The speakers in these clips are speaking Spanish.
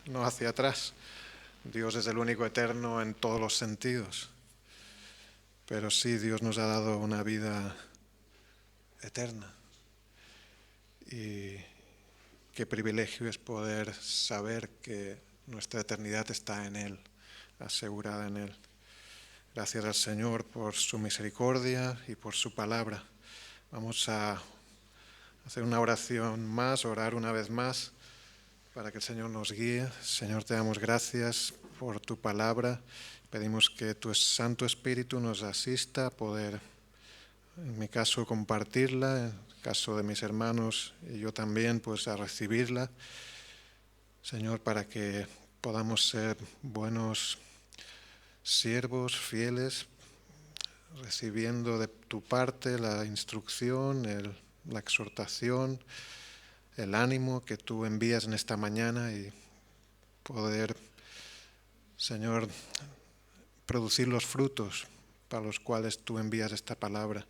no hacia atrás. Dios es el único eterno en todos los sentidos. Pero sí, Dios nos ha dado una vida eterna. Y qué privilegio es poder saber que nuestra eternidad está en Él, asegurada en Él. Gracias al Señor por su misericordia y por su palabra. Vamos a hacer una oración más, orar una vez más para que el Señor nos guíe. Señor, te damos gracias por tu palabra. Pedimos que tu Santo Espíritu nos asista a poder, en mi caso, compartirla, en el caso de mis hermanos y yo también, pues a recibirla. Señor, para que podamos ser buenos siervos, fieles, recibiendo de tu parte la instrucción, la exhortación, el ánimo que tú envías en esta mañana y poder, Señor, producir los frutos para los cuales tú envías esta palabra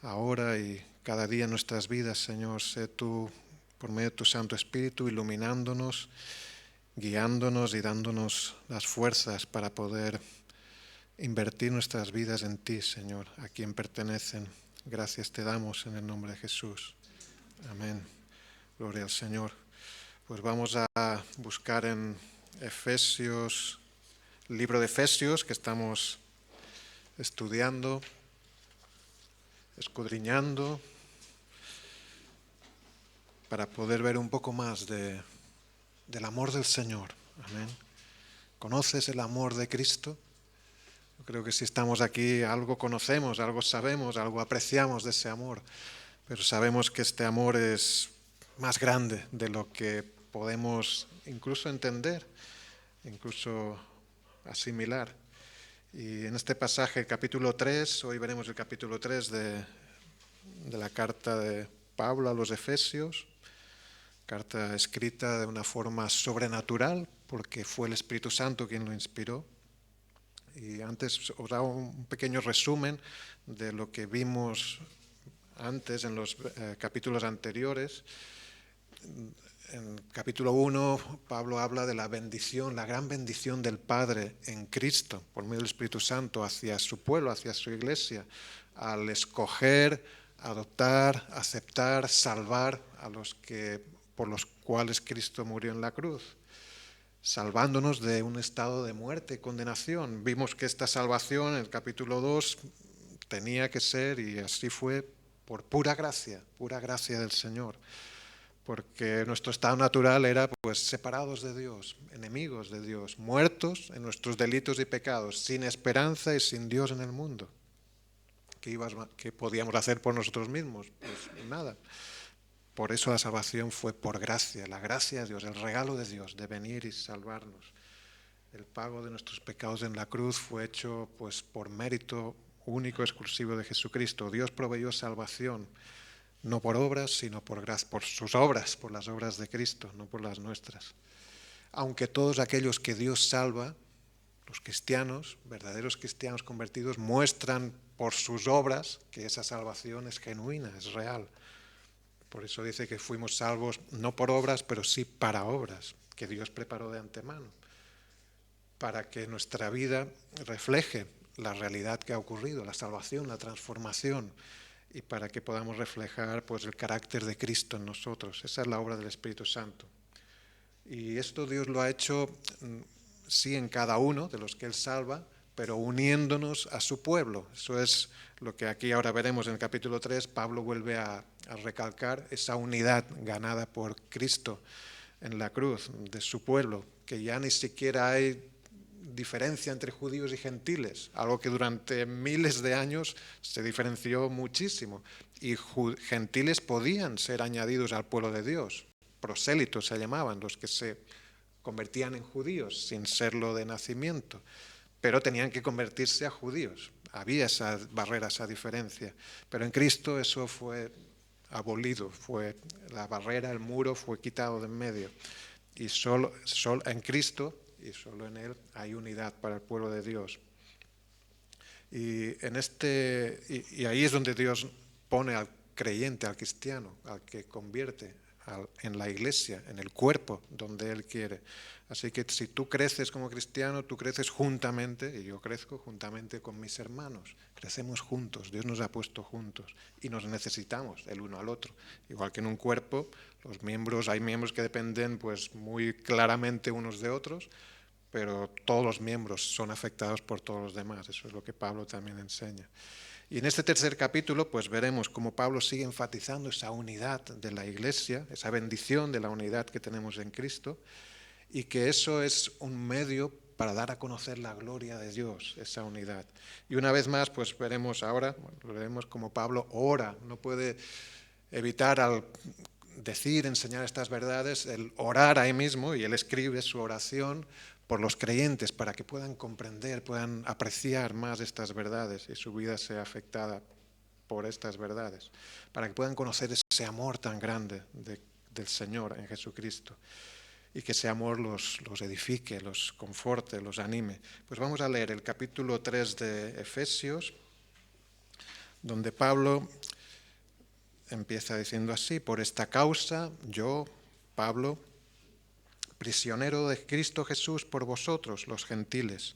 ahora y cada día en nuestras vidas. Señor, sé tú, por medio de tu Santo Espíritu, iluminándonos, guiándonos y dándonos las fuerzas para poder invertir nuestras vidas en ti, Señor, a quien pertenecen. Gracias te damos en el nombre de Jesús. Amén. Gloria al Señor. Pues vamos a buscar en Efesios, libro de Efesios, que estamos estudiando, escudriñando, para poder ver un poco más del amor del Señor. Amén. ¿Conoces el amor de Cristo? Yo creo que si estamos aquí algo conocemos, algo sabemos, algo apreciamos de ese amor, pero sabemos que este amor es más grande de lo que podemos incluso entender, incluso asimilar. Y en este pasaje, el capítulo 3, hoy veremos el capítulo 3 de la carta de Pablo a los Efesios, carta escrita de una forma sobrenatural, porque fue el Espíritu Santo quien lo inspiró. Y antes os hago un pequeño resumen de lo que vimos antes en los capítulos anteriores. En capítulo 1, Pablo habla de la bendición, la gran bendición del Padre en Cristo, por medio del Espíritu Santo, hacia su pueblo, hacia su iglesia, al escoger, adoptar, aceptar, salvar a los que, por los cuales Cristo murió en la cruz, salvándonos de un estado de muerte y condenación. Vimos que esta salvación, en el capítulo 2, tenía que ser, y así fue, por pura gracia del Señor. Porque nuestro estado natural era pues separados de Dios, enemigos de Dios, muertos en nuestros delitos y pecados, sin esperanza y sin Dios en el mundo. ¿Qué podíamos hacer por nosotros mismos? Pues nada. Por eso la salvación fue por gracia, la gracia de Dios, el regalo de Dios de venir y salvarnos. El pago de nuestros pecados en la cruz fue hecho pues por mérito único, exclusivo de Jesucristo. Dios proveyó salvación, no por obras, sino por sus obras, por las obras de Cristo, no por las nuestras. Aunque todos aquellos que Dios salva, los cristianos, verdaderos cristianos convertidos, muestran por sus obras que esa salvación es genuina, es real. Por eso dice que fuimos salvos no por obras, pero sí para obras, que Dios preparó de antemano, para que nuestra vida refleje la realidad que ha ocurrido, la salvación, la transformación, y para que podamos reflejar pues, el carácter de Cristo en nosotros. Esa es la obra del Espíritu Santo. Y esto Dios lo ha hecho, sí, en cada uno de los que Él salva, pero uniéndonos a su pueblo. Eso es lo que aquí ahora veremos en el capítulo 3. Pablo vuelve a recalcar esa unidad ganada por Cristo en la cruz de su pueblo, que ya ni siquiera hay diferencia entre judíos y gentiles, algo que durante miles de años se diferenció muchísimo. Y gentiles podían ser añadidos al pueblo de Dios. Prosélitos se llamaban, los que se convertían en judíos sin serlo de nacimiento, pero tenían que convertirse a judíos. Había esa barrera, esa diferencia, pero en Cristo eso fue abolido, fue la barrera, el muro fue quitado de en medio, y solo en Cristo y solo en Él hay unidad para el pueblo de Dios. Y ahí es donde Dios pone al creyente, al cristiano, al que convierte, en la iglesia, en el cuerpo donde Él quiere. Así que si tú creces como cristiano, tú creces juntamente, y yo crezco juntamente con mis hermanos. Crecemos juntos, Dios nos ha puesto juntos y nos necesitamos el uno al otro. Igual que en un cuerpo, hay miembros que dependen pues muy claramente unos de otros, pero todos los miembros son afectados por todos los demás. Eso es lo que Pablo también enseña. Y en este tercer capítulo pues veremos cómo Pablo sigue enfatizando esa unidad de la iglesia, esa bendición de la unidad que tenemos en Cristo, y que eso es un medio para dar a conocer la gloria de Dios, esa unidad. Y una vez más pues veremos cómo Pablo ora, no puede evitar al decir, enseñar estas verdades, el orar ahí mismo, y él escribe su oración por los creyentes para que puedan comprender, puedan apreciar más estas verdades y su vida sea afectada por estas verdades, para que puedan conocer ese amor tan grande del Señor en Jesucristo y que ese amor los edifique, los conforte, los anime. Pues vamos a leer el capítulo 3 de Efesios, donde Pablo empieza diciendo así: por esta causa yo, Pablo, prisionero de Cristo Jesús por vosotros, los gentiles,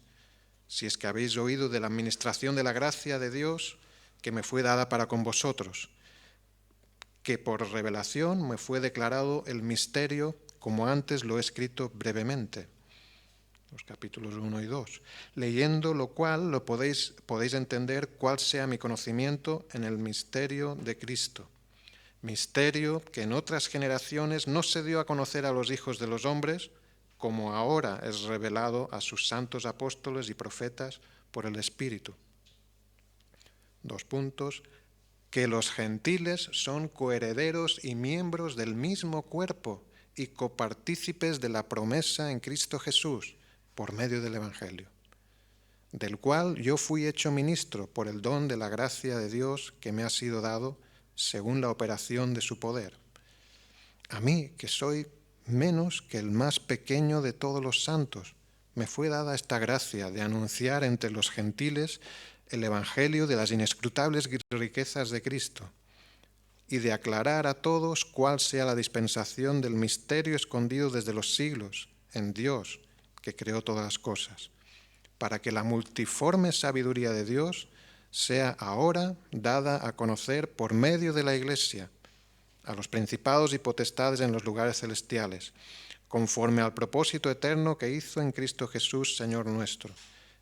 si es que habéis oído de la administración de la gracia de Dios que me fue dada para con vosotros, que por revelación me fue declarado el misterio, como antes lo he escrito brevemente. Los capítulos 1 y 2. Leyendo lo cual podéis entender cuál sea mi conocimiento en el misterio de Cristo. Misterio que en otras generaciones no se dio a conocer a los hijos de los hombres, como ahora es revelado a sus santos apóstoles y profetas por el Espíritu. 2 puntos. Que los gentiles son coherederos y miembros del mismo cuerpo y copartícipes de la promesa en Cristo Jesús, por medio del Evangelio, del cual yo fui hecho ministro por el don de la gracia de Dios que me ha sido dado según la operación de su poder. A mí, que soy menos que el más pequeño de todos los santos, me fue dada esta gracia de anunciar entre los gentiles el Evangelio de las inescrutables riquezas de Cristo y de aclarar a todos cuál sea la dispensación del misterio escondido desde los siglos en Dios, que creó todas las cosas, para que la multiforme sabiduría de Dios sea ahora dada a conocer por medio de la Iglesia a los principados y potestades en los lugares celestiales, conforme al propósito eterno que hizo en Cristo Jesús, Señor nuestro,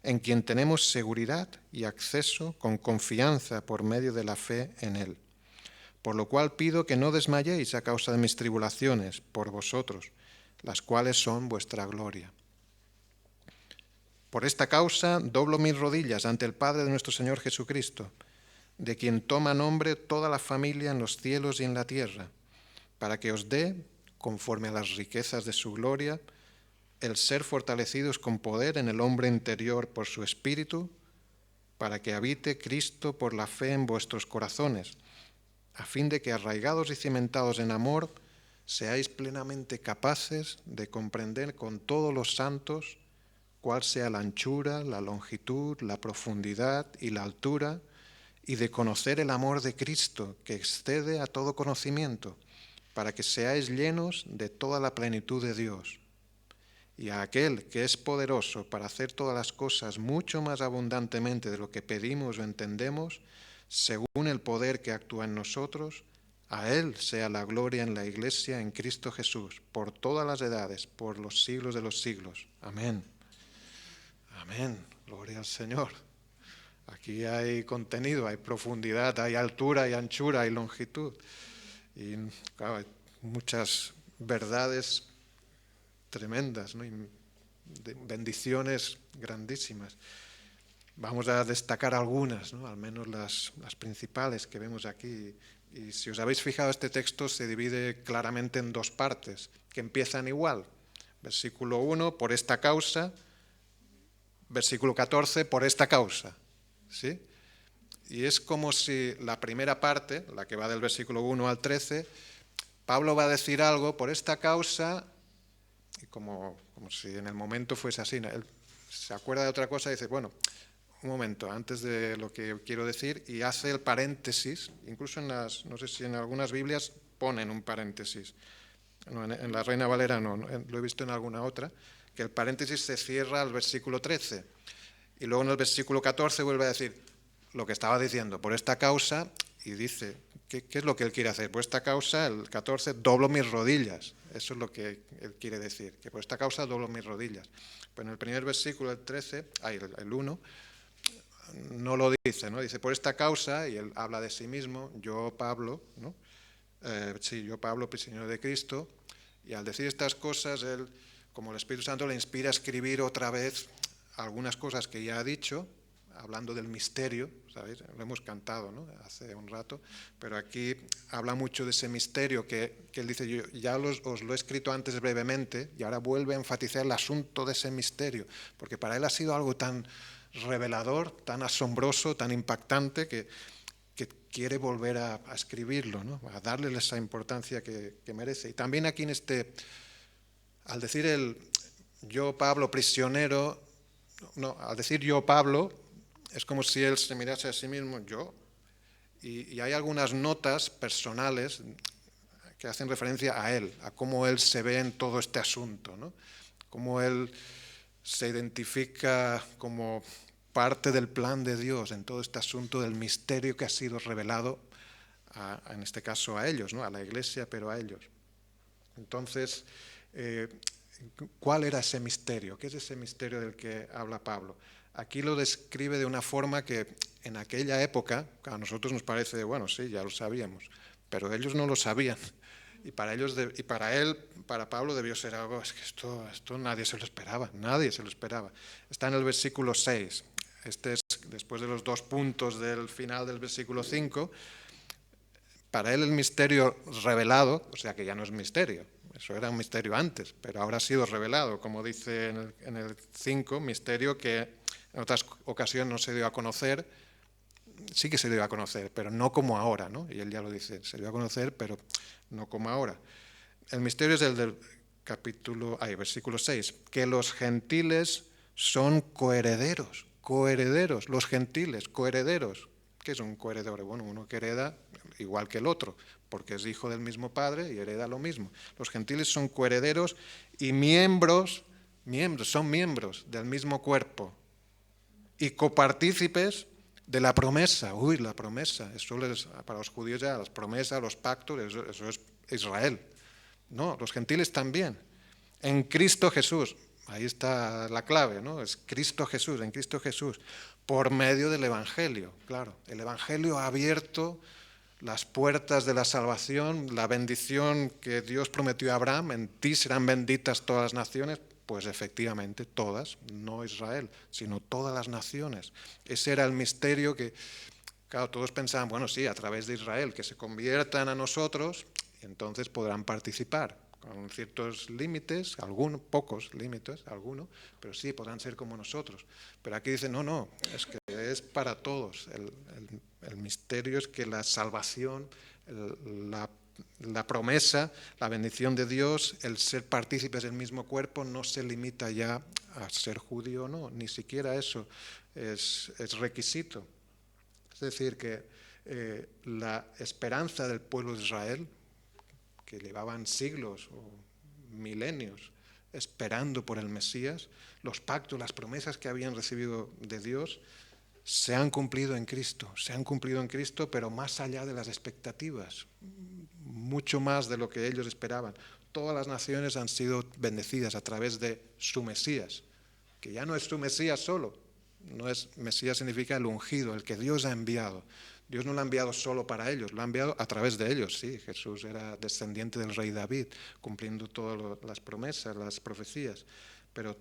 en quien tenemos seguridad y acceso con confianza por medio de la fe en Él. Por lo cual pido que no desmayéis a causa de mis tribulaciones por vosotros, las cuales son vuestra gloria. Por esta causa doblo mis rodillas ante el Padre de nuestro Señor Jesucristo, de quien toma nombre toda la familia en los cielos y en la tierra, para que os dé, conforme a las riquezas de su gloria, el ser fortalecidos con poder en el hombre interior por su Espíritu, para que habite Cristo por la fe en vuestros corazones, a fin de que, arraigados y cimentados en amor, seáis plenamente capaces de comprender con todos los santos cuál sea la anchura, la longitud, la profundidad y la altura, y de conocer el amor de Cristo, que excede a todo conocimiento, para que seáis llenos de toda la plenitud de Dios. Y a aquel que es poderoso para hacer todas las cosas mucho más abundantemente de lo que pedimos o entendemos, según el poder que actúa en nosotros, a Él sea la gloria en la Iglesia en Cristo Jesús, por todas las edades, por los siglos de los siglos. Amén. Amén. Gloria al Señor. Aquí hay contenido, hay profundidad, hay altura, hay anchura, hay longitud. Y claro, hay muchas verdades tremendas, ¿no? Y bendiciones grandísimas. Vamos a destacar algunas, ¿no? Al menos las principales que vemos aquí. Y si os habéis fijado, este texto se divide claramente en dos partes, que empiezan igual. Versículo 1, por esta causa. Versículo 14, por esta causa. ¿Sí? Y es como si la primera parte, la que va del versículo 1 al 13, Pablo va a decir algo por esta causa, y como si en el momento fuese así. Él se acuerda de otra cosa y dice, bueno, un momento, antes de lo que quiero decir, y hace el paréntesis, incluso no sé si en algunas Biblias ponen un paréntesis, no, en la Reina Valera no, lo he visto en alguna otra, que el paréntesis se cierra al versículo 13, y luego en el versículo 14 vuelve a decir lo que estaba diciendo, por esta causa, y dice, ¿qué es lo que él quiere hacer? Por esta causa, el 14, doblo mis rodillas, eso es lo que él quiere decir, que por esta causa doblo mis rodillas. Pues en el primer versículo, el 13, el 1, no lo dice, ¿no? Dice, por esta causa, y él habla de sí mismo, yo Pablo, ¿no? Yo Pablo, prisionero de Cristo, y al decir estas cosas, él, como el Espíritu Santo, le inspira a escribir otra vez algunas cosas que ya ha dicho, hablando del misterio, ¿sabéis? Lo hemos cantado, ¿no? Hace un rato, pero aquí habla mucho de ese misterio que él dice, yo ya os lo he escrito antes brevemente, y ahora vuelve a enfatizar el asunto de ese misterio, porque para él ha sido algo tan revelador, tan asombroso, tan impactante, que quiere volver a escribirlo, ¿no? A darle esa importancia que merece. Y también aquí al decir yo Pablo prisionero, no, al decir yo Pablo, es como si él se mirase a sí mismo, yo, y hay algunas notas personales que hacen referencia a él, a cómo él se ve en todo este asunto, ¿no? Cómo él se identifica como parte del plan de Dios en todo este asunto del misterio que ha sido revelado, en este caso a ellos, ¿no? A la iglesia, pero a ellos. Entonces, ¿cuál era ese misterio? ¿Qué es ese misterio del que habla Pablo? Aquí lo describe de una forma que en aquella época, a nosotros nos parece, bueno, sí, ya lo sabíamos, pero ellos no lo sabían. Y para ellos, y para él, para Pablo debió ser algo, es que esto nadie se lo esperaba, nadie se lo esperaba. Está en el versículo 6, este es después de los 2 puntos del final del versículo 5, para él el misterio revelado, o sea que ya no es misterio, eso era un misterio antes, pero ahora ha sido revelado, como dice en el 5, misterio que en otras ocasiones no se dio a conocer, sí que se dio a conocer, pero no como ahora, ¿no? Y él ya lo dice, se dio a conocer, pero no como ahora. El misterio es el del versículo 6, que los gentiles son coherederos, los gentiles, coherederos. ¿Qué es un coheredor? Bueno, uno que hereda igual que el otro, porque es hijo del mismo padre y hereda lo mismo. Los gentiles son coherederos y son miembros del mismo cuerpo y copartícipes de la promesa. La promesa, eso para los judíos ya, las promesas, los pactos, eso es Israel. No, los gentiles también. En Cristo Jesús, ahí está la clave, ¿no? Es Cristo Jesús, en Cristo Jesús, por medio del Evangelio, claro. El Evangelio ha abierto las puertas de la salvación, la bendición que Dios prometió a Abraham, en ti serán benditas todas las naciones, pues efectivamente todas, no Israel, sino todas las naciones. Ese era el misterio que, claro, todos pensaban, bueno, sí, a través de Israel, que se conviertan a nosotros, y entonces podrán participar, con ciertos límites, pocos límites, algunos, pero sí, podrán ser como nosotros. Pero aquí dice, no, es que es para todos. El misterio es que la salvación, la promesa, la bendición de Dios, el ser partícipes del mismo cuerpo, no se limita ya a ser judío o no, ni siquiera eso es requisito. Es decir, que la esperanza del pueblo de Israel, que llevaban siglos o milenios esperando por el Mesías, los pactos, las promesas que habían recibido de Dios, se han cumplido en Cristo, pero más allá de las expectativas, mucho más de lo que ellos esperaban. Todas las naciones han sido bendecidas a través de su Mesías, que ya no es su Mesías solo, Mesías significa el ungido, el que Dios ha enviado. Dios no lo ha enviado solo para ellos, lo ha enviado a través de ellos. Sí, Jesús era descendiente del rey David, cumpliendo todas las promesas, las profecías, pero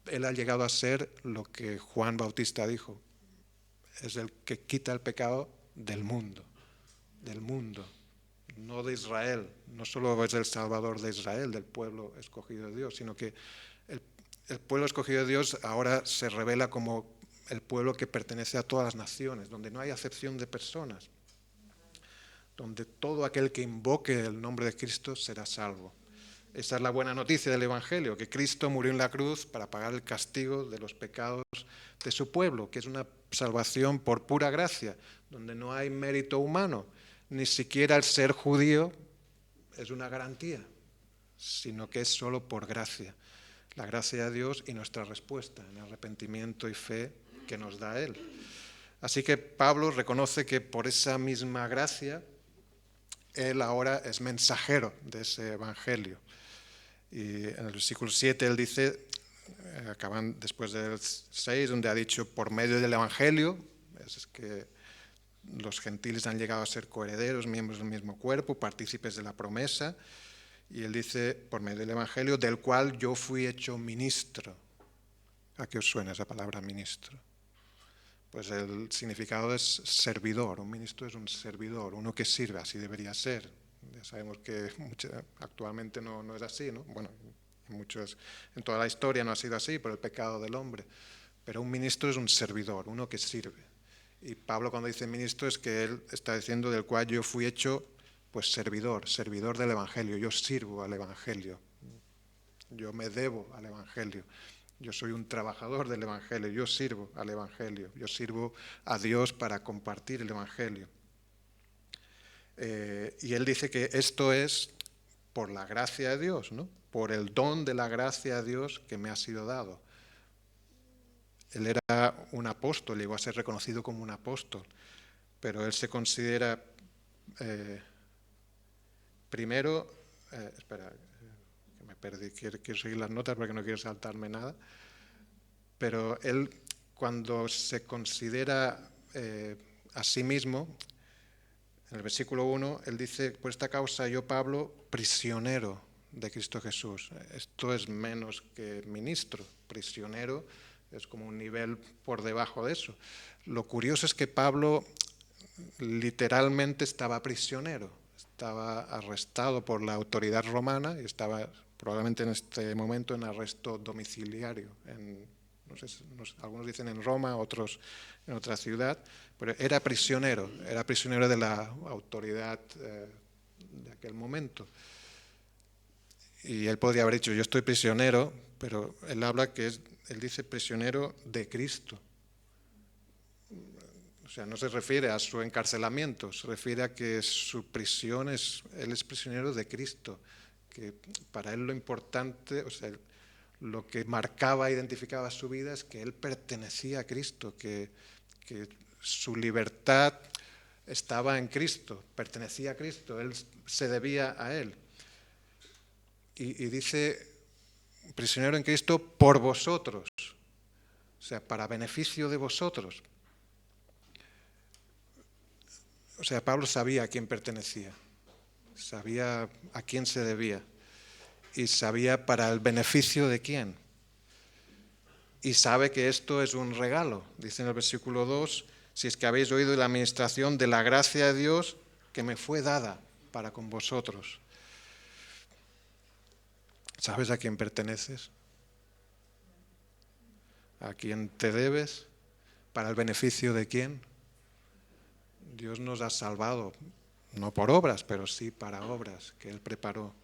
él ha llegado a ser lo que Juan Bautista dijo, es el que quita el pecado del mundo, no de Israel. No solo es el Salvador de Israel, del pueblo escogido de Dios, sino que el pueblo escogido de Dios ahora se revela como el pueblo que pertenece a todas las naciones, donde no hay acepción de personas, donde todo aquel que invoque el nombre de Cristo será salvo. Esa es la buena noticia del Evangelio, que Cristo murió en la cruz para pagar el castigo de los pecados de su pueblo, que es una salvación por pura gracia, donde no hay mérito humano, ni siquiera el ser judío es una garantía, sino que es solo por gracia. La gracia de Dios y nuestra respuesta en arrepentimiento y fe que nos da Él. Así que Pablo reconoce que por esa misma gracia, él ahora es mensajero de ese evangelio. Y en el versículo 7 él dice, acaban después del 6, donde ha dicho, por medio del evangelio, es que los gentiles han llegado a ser coherederos, miembros del mismo cuerpo, partícipes de la promesa. Y él dice, por medio del evangelio, del cual yo fui hecho ministro. ¿A qué os suena esa palabra ministro? Pues el significado es servidor. Un ministro es un servidor, uno que sirve, así debería ser. Ya sabemos que actualmente no es así, ¿no? Bueno, en toda la historia no ha sido así por el pecado del hombre. Pero un ministro es un servidor, uno que sirve. Y Pablo cuando dice ministro es que él está diciendo del cual yo fui hecho pues servidor del Evangelio. Yo sirvo al Evangelio. Yo me debo al Evangelio. Yo soy un trabajador del Evangelio, yo sirvo al Evangelio, yo sirvo a Dios para compartir el Evangelio. Y él dice que esto es por la gracia de Dios, ¿no? Por el don de la gracia de Dios que me ha sido dado. Él era un apóstol, llegó a ser reconocido como un apóstol, pero él se considera primero, espera, que me perdí, quiero seguir las notas porque no quiero saltarme nada. Pero él, cuando se considera a sí mismo, en el versículo 1, él dice, por esta causa yo, Pablo, prisionero de Cristo Jesús. Esto es menos que ministro. Prisionero es como un nivel por debajo de eso. Lo curioso es que Pablo literalmente estaba prisionero. Estaba arrestado por la autoridad romana y estaba probablemente en este momento en arresto domiciliario, algunos dicen en Roma, otros en otra ciudad, pero era prisionero de la autoridad de aquel momento. Y él podría haber dicho, yo estoy prisionero, pero él habla él dice prisionero de Cristo. O sea, no se refiere a su encarcelamiento, se refiere a que su prisión él es prisionero de Cristo, que para él lo importante, o sea, lo que marcaba, identificaba su vida es que él pertenecía a Cristo, que su libertad estaba en Cristo, pertenecía a Cristo, él se debía a Él. Y dice, prisionero en Cristo por vosotros, o sea, para beneficio de vosotros. O sea, Pablo sabía a quién pertenecía, sabía a quién se debía y sabía para el beneficio de quién. Y sabe que esto es un regalo. Dice en el versículo 2, si es que habéis oído de la administración de la gracia de Dios que me fue dada para con vosotros. ¿Sabes a quién perteneces? ¿A quién te debes? ¿Para el beneficio de quién? Dios nos ha salvado, no por obras, pero sí para obras que Él preparó.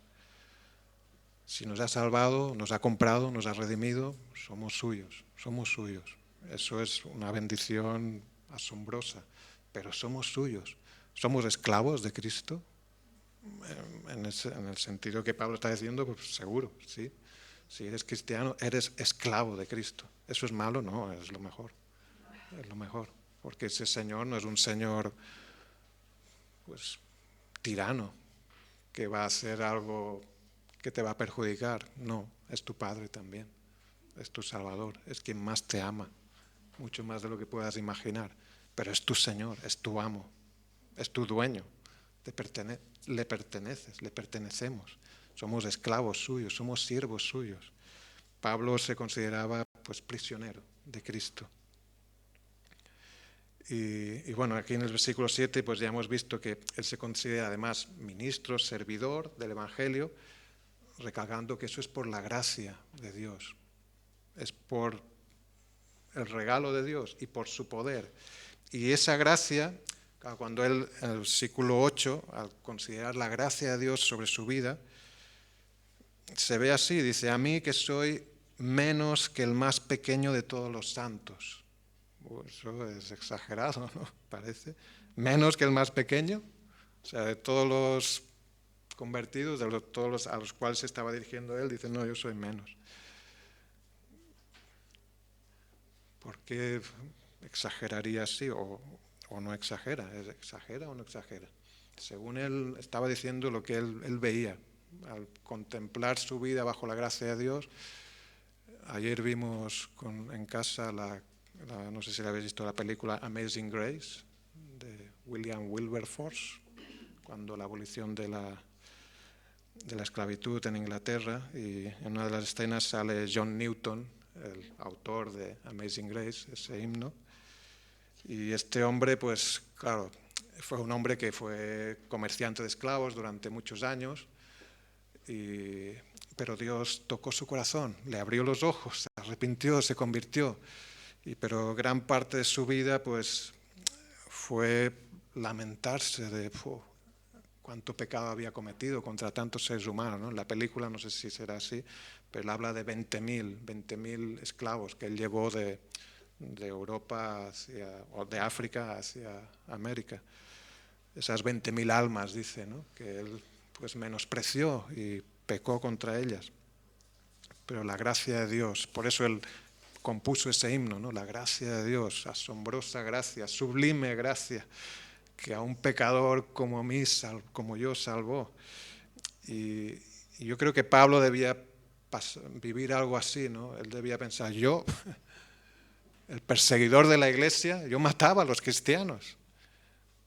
Si nos ha salvado, nos ha comprado, nos ha redimido, somos suyos. Eso es una bendición asombrosa, pero somos suyos. ¿Somos esclavos de Cristo? En el sentido que Pablo está diciendo, pues seguro, sí. Si eres cristiano, eres esclavo de Cristo. ¿Eso es malo? No, es lo mejor. Es lo mejor, porque ese Señor no es un Señor pues tirano que va a hacer algo que te va a perjudicar. No, es tu Padre también, es tu Salvador, es quien más te ama, mucho más de lo que puedas imaginar, pero es tu Señor, es tu amo, es tu dueño, le perteneces, le pertenecemos, somos esclavos suyos, somos siervos suyos. Pablo se consideraba pues prisionero de Cristo. Y bueno, aquí en el versículo 7 pues ya hemos visto que él se considera además ministro, servidor del Evangelio, recalcando que eso es por la gracia de Dios, es por el regalo de Dios y por su poder. Y esa gracia, cuando él, en el versículo 8, al considerar la gracia de Dios sobre su vida, se ve así, dice, a mí que soy menos que el más pequeño de todos los santos. Eso es exagerado, ¿no? Parece. Menos que el más pequeño. O sea, de todos los convertidos, todos los a los cuales se estaba dirigiendo él, dice, no, yo soy menos. ¿Por qué exageraría así o no exagera? ¿Exagera o no exagera? Según él estaba diciendo lo que él veía. Al contemplar su vida bajo la gracia de Dios, ayer vimos en casa no sé si la habéis visto, la película Amazing Grace de William Wilberforce, cuando la abolición de la esclavitud en Inglaterra, y en una de las escenas sale John Newton, el autor de Amazing Grace, ese himno, y este hombre, pues claro, fue un hombre que fue comerciante de esclavos durante muchos años, pero Dios tocó su corazón, le abrió los ojos, se arrepintió, se convirtió, pero gran parte de su vida pues fue lamentarse de cuánto pecado había cometido contra tantos seres humanos, ¿no? En la película, no sé si será así, pero él habla de 20.000 esclavos que él llevó de Europa o de África hacia América. Esas 20.000 almas, dice, ¿no? Que él pues menospreció y pecó contra ellas. Pero la gracia de Dios, por eso él compuso ese himno, ¿no? La gracia de Dios, asombrosa gracia, sublime gracia, que a un pecador como mí, como yo, salvó. Y yo creo que Pablo debía vivir algo así, ¿no? Él debía pensar, yo, el perseguidor de la iglesia, yo mataba a los cristianos,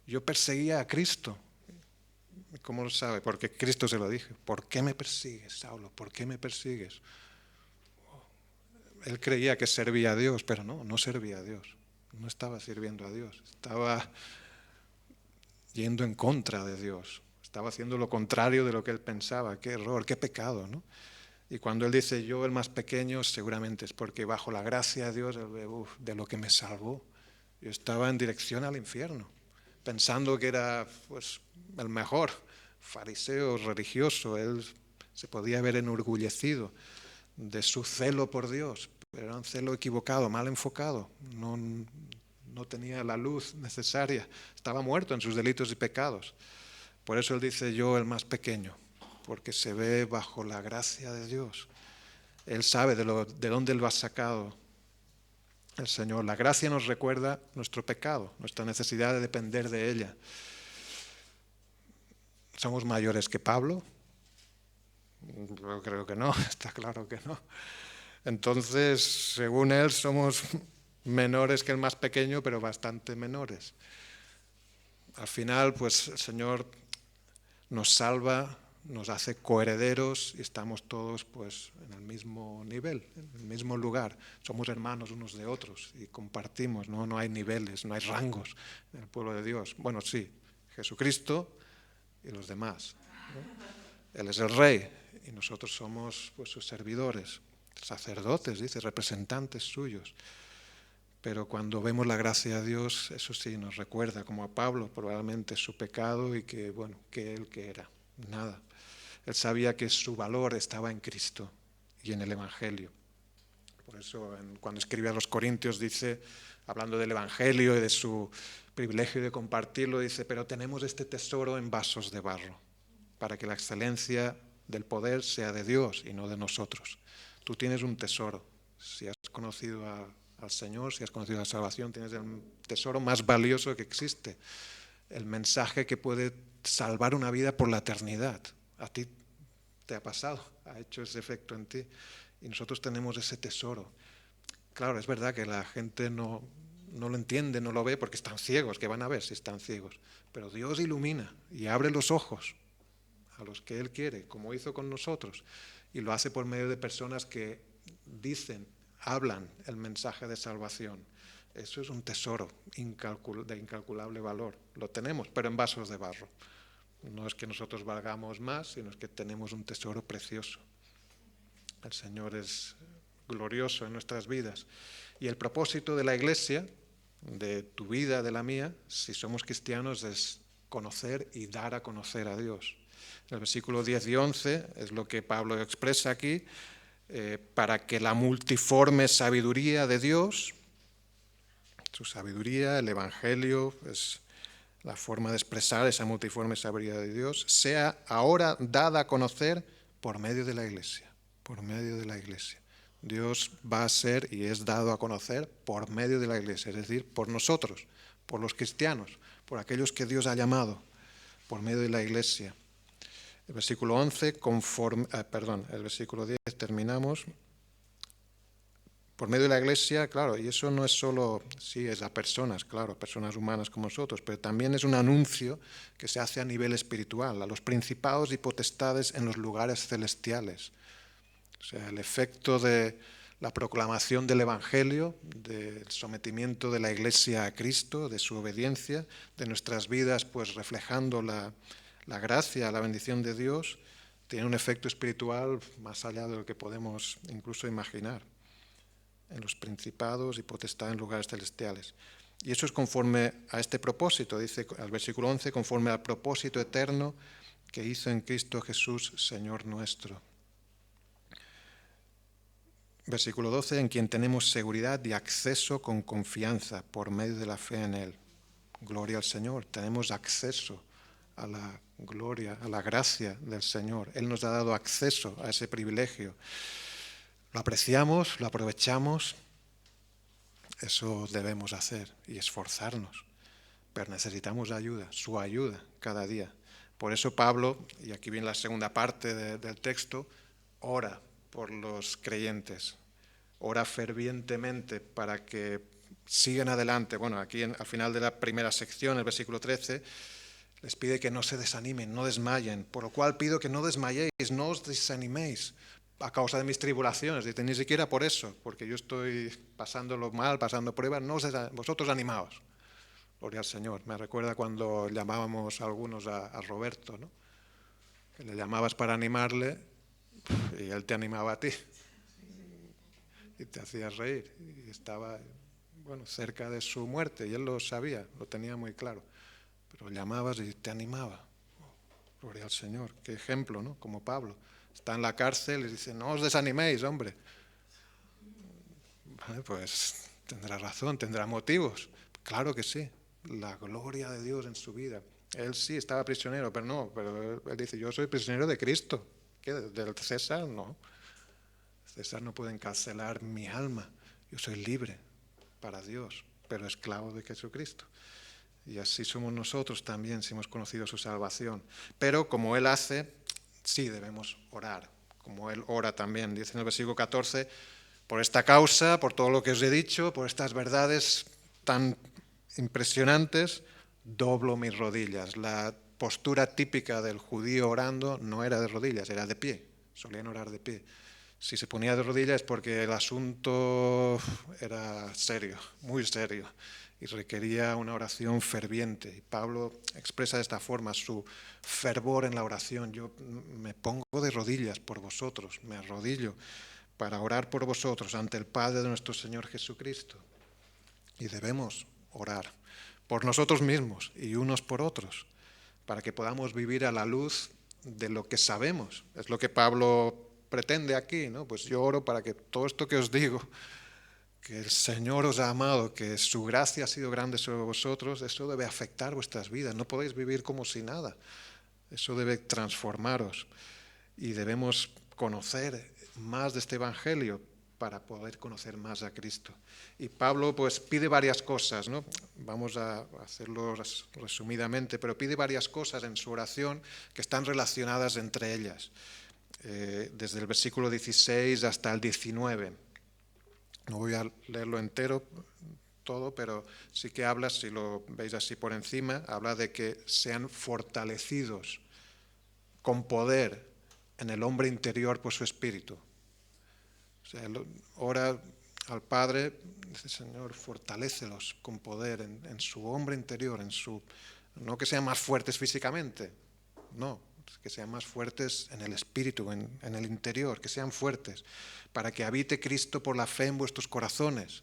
yo perseguía a Cristo. ¿Cómo lo sabe? Porque Cristo se lo dijo. ¿Por qué me persigues, Saulo? ¿Por qué me persigues? Él creía que servía a Dios, pero no servía a Dios. No estaba sirviendo a Dios. Estaba yendo en contra de Dios. Estaba haciendo lo contrario de lo que él pensaba. Qué error, qué pecado, ¿no? Y cuando él dice yo el más pequeño, seguramente es porque bajo la gracia de Dios, de lo que me salvó, yo estaba en dirección al infierno, pensando que era pues el mejor fariseo religioso. Él se podía haber enorgullecido de su celo por Dios, pero era un celo equivocado, mal enfocado. No tenía la luz necesaria, estaba muerto en sus delitos y pecados. Por eso él dice yo el más pequeño, porque se ve bajo la gracia de Dios. Él sabe de dónde él lo ha sacado el Señor. La gracia nos recuerda nuestro pecado, nuestra necesidad de depender de ella. ¿Somos mayores que Pablo? Yo creo que no, está claro que no. Entonces, según él, somos menores que el más pequeño, pero bastante menores. Al final, pues el Señor nos salva, nos hace coherederos y estamos todos pues en el mismo nivel, en el mismo lugar. Somos hermanos unos de otros y compartimos, no hay niveles, no hay rangos en el pueblo de Dios. Bueno, sí, Jesucristo y los demás, ¿no? Él es el Rey y nosotros somos pues sus servidores, sacerdotes, dice, representantes suyos. Pero cuando vemos la gracia de Dios, eso sí, nos recuerda, como a Pablo, probablemente su pecado y que, bueno, que él que era, nada. Él sabía que su valor estaba en Cristo y en el Evangelio. Por eso, cuando escribe a los Corintios, dice, hablando del Evangelio y de su privilegio de compartirlo, dice, pero tenemos este tesoro en vasos de barro, para que la excelencia del poder sea de Dios y no de nosotros. Tú tienes un tesoro. Si has conocido al Señor, si has conocido la salvación, tienes el tesoro más valioso que existe, el mensaje que puede salvar una vida por la eternidad. A ti te ha pasado, ha hecho ese efecto en ti y nosotros tenemos ese tesoro. Claro, es verdad que la gente no lo entiende, no lo ve porque están ciegos, que van a ver si están ciegos, pero Dios ilumina y abre los ojos a los que Él quiere, como hizo con nosotros, y lo hace por medio de personas que hablan el mensaje de salvación. Eso es un tesoro de incalculable valor. Lo tenemos, pero en vasos de barro. No es que nosotros valgamos más, sino es que tenemos un tesoro precioso. El Señor es glorioso en nuestras vidas. Y el propósito de la Iglesia, de tu vida, de la mía, si somos cristianos, es conocer y dar a conocer a Dios. El versículo 10 y 11 es lo que Pablo expresa aquí, para que la multiforme sabiduría de Dios, su sabiduría, el Evangelio, es la forma de expresar esa multiforme sabiduría de Dios, sea ahora dada a conocer por medio de la Iglesia, por medio de la Iglesia. Dios va a ser y es dado a conocer por medio de la Iglesia, es decir, por nosotros, por los cristianos, por aquellos que Dios ha llamado, por medio de la Iglesia. El versículo 11, el versículo 10 terminamos. Por medio de la Iglesia, claro, y eso no es solo, sí, es a personas, claro, personas humanas como nosotros, pero también es un anuncio que se hace a nivel espiritual, a los principados y potestades en los lugares celestiales. O sea, el efecto de la proclamación del Evangelio, del sometimiento de la Iglesia a Cristo, de su obediencia, de nuestras vidas pues reflejando la gracia, la bendición de Dios, tiene un efecto espiritual más allá de lo que podemos incluso imaginar en los principados y potestades en lugares celestiales. Y eso es conforme a este propósito, dice el versículo 11, conforme al propósito eterno que hizo en Cristo Jesús, Señor nuestro. Versículo 12, en quien tenemos seguridad y acceso con confianza por medio de la fe en Él. Gloria al Señor, tenemos acceso a la gloria, a la gracia del Señor. Él nos ha dado acceso a ese privilegio. Lo apreciamos, lo aprovechamos, eso debemos hacer y esforzarnos, pero necesitamos ayuda, su ayuda cada día. Por eso Pablo, y aquí viene la segunda parte del texto, ora por los creyentes, ora fervientemente para que sigan adelante. Bueno, aquí al final de la primera sección, el versículo 13, les pide que no se desanimen, no desmayen, por lo cual pido que no desmayéis, no os desaniméis a causa de mis tribulaciones, dice, ni siquiera por eso, porque yo estoy pasándolo mal, pasando pruebas, vosotros animaos. Gloria al Señor. Me recuerda cuando llamábamos a algunos a Roberto, ¿no? Que le llamabas para animarle y él te animaba a ti y te hacía reír y estaba, bueno, cerca de su muerte y él lo sabía, lo tenía muy claro, pero llamabas y te animaba. Gloria al Señor. Qué ejemplo, ¿no? Como Pablo. Está en la cárcel y dice, no os desaniméis, hombre. Vale, pues tendrá razón, tendrá motivos. Claro que sí. La gloria de Dios en su vida. Él sí estaba prisionero, pero no. Pero él dice, yo soy prisionero de Cristo. ¿Qué? ¿Del César? No. César no puede encarcelar mi alma. Yo soy libre para Dios, pero esclavo de Jesucristo. Y así somos nosotros también si hemos conocido su salvación. Pero como Él hace, sí debemos orar, como Él ora también. Dice en el versículo 14, por esta causa, por todo lo que os he dicho, por estas verdades tan impresionantes, doblo mis rodillas. La postura típica del judío orando no era de rodillas, era de pie. Solían orar de pie. Si se ponía de rodillas es porque el asunto era serio, muy serio, y requería una oración ferviente. Y Pablo expresa de esta forma su fervor en la oración. Yo me pongo de rodillas por vosotros, me arrodillo para orar por vosotros ante el Padre de nuestro Señor Jesucristo. Y debemos orar por nosotros mismos y unos por otros, para que podamos vivir a la luz de lo que sabemos. Es lo que Pablo pretende aquí, ¿no? Pues yo oro para que todo esto que os digo, que el Señor os ha amado, que su gracia ha sido grande sobre vosotros, eso debe afectar vuestras vidas. No podéis vivir como si nada. Eso debe transformaros y debemos conocer más de este Evangelio para poder conocer más a Cristo. Y Pablo pues pide varias cosas, ¿no? Vamos a hacerlo resumidamente, pero pide varias cosas en su oración que están relacionadas entre ellas, desde el versículo 16 hasta el 19. No voy a leerlo entero todo, pero sí que habla, si lo veis así por encima, habla de que sean fortalecidos con poder en el hombre interior por su espíritu. O sea, ora al Padre, dice, Señor, fortalécelos con poder en su hombre interior, no que sean más fuertes físicamente, no, que sean más fuertes en el espíritu, en el interior, que sean fuertes, para que habite Cristo por la fe en vuestros corazones.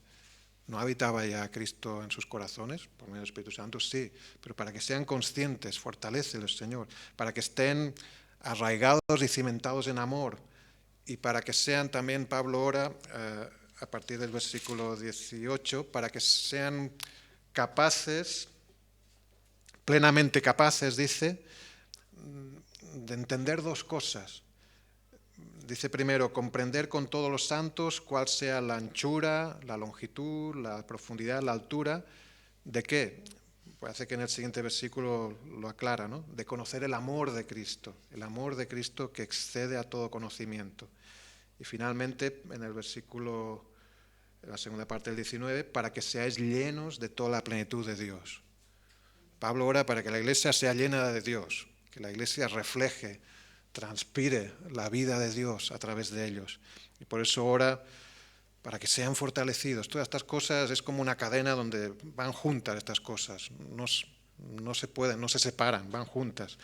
¿No habitaba ya Cristo en sus corazones? Por medio del Espíritu Santo, sí, pero para que sean conscientes, fortalécelos, Señor, para que estén arraigados y cimentados en amor, y para que sean también, Pablo ora, a partir del versículo 18, para que sean capaces, plenamente capaces, dice, de entender dos cosas. Dice primero, comprender con todos los santos cuál sea la anchura, la longitud, la profundidad, la altura. ¿De qué? Parece que en el siguiente versículo lo aclara, ¿no? De conocer el amor de Cristo que excede a todo conocimiento. Y finalmente, en el versículo, en la segunda parte del 19, para que seáis llenos de toda la plenitud de Dios. Pablo ora para que la iglesia sea llena de Dios, que la iglesia refleje, transpire la vida de Dios a través de ellos. Y por eso ora para que sean fortalecidos. Todas estas cosas es como una cadena donde van juntas estas cosas. No se pueden, no se separan, van juntas.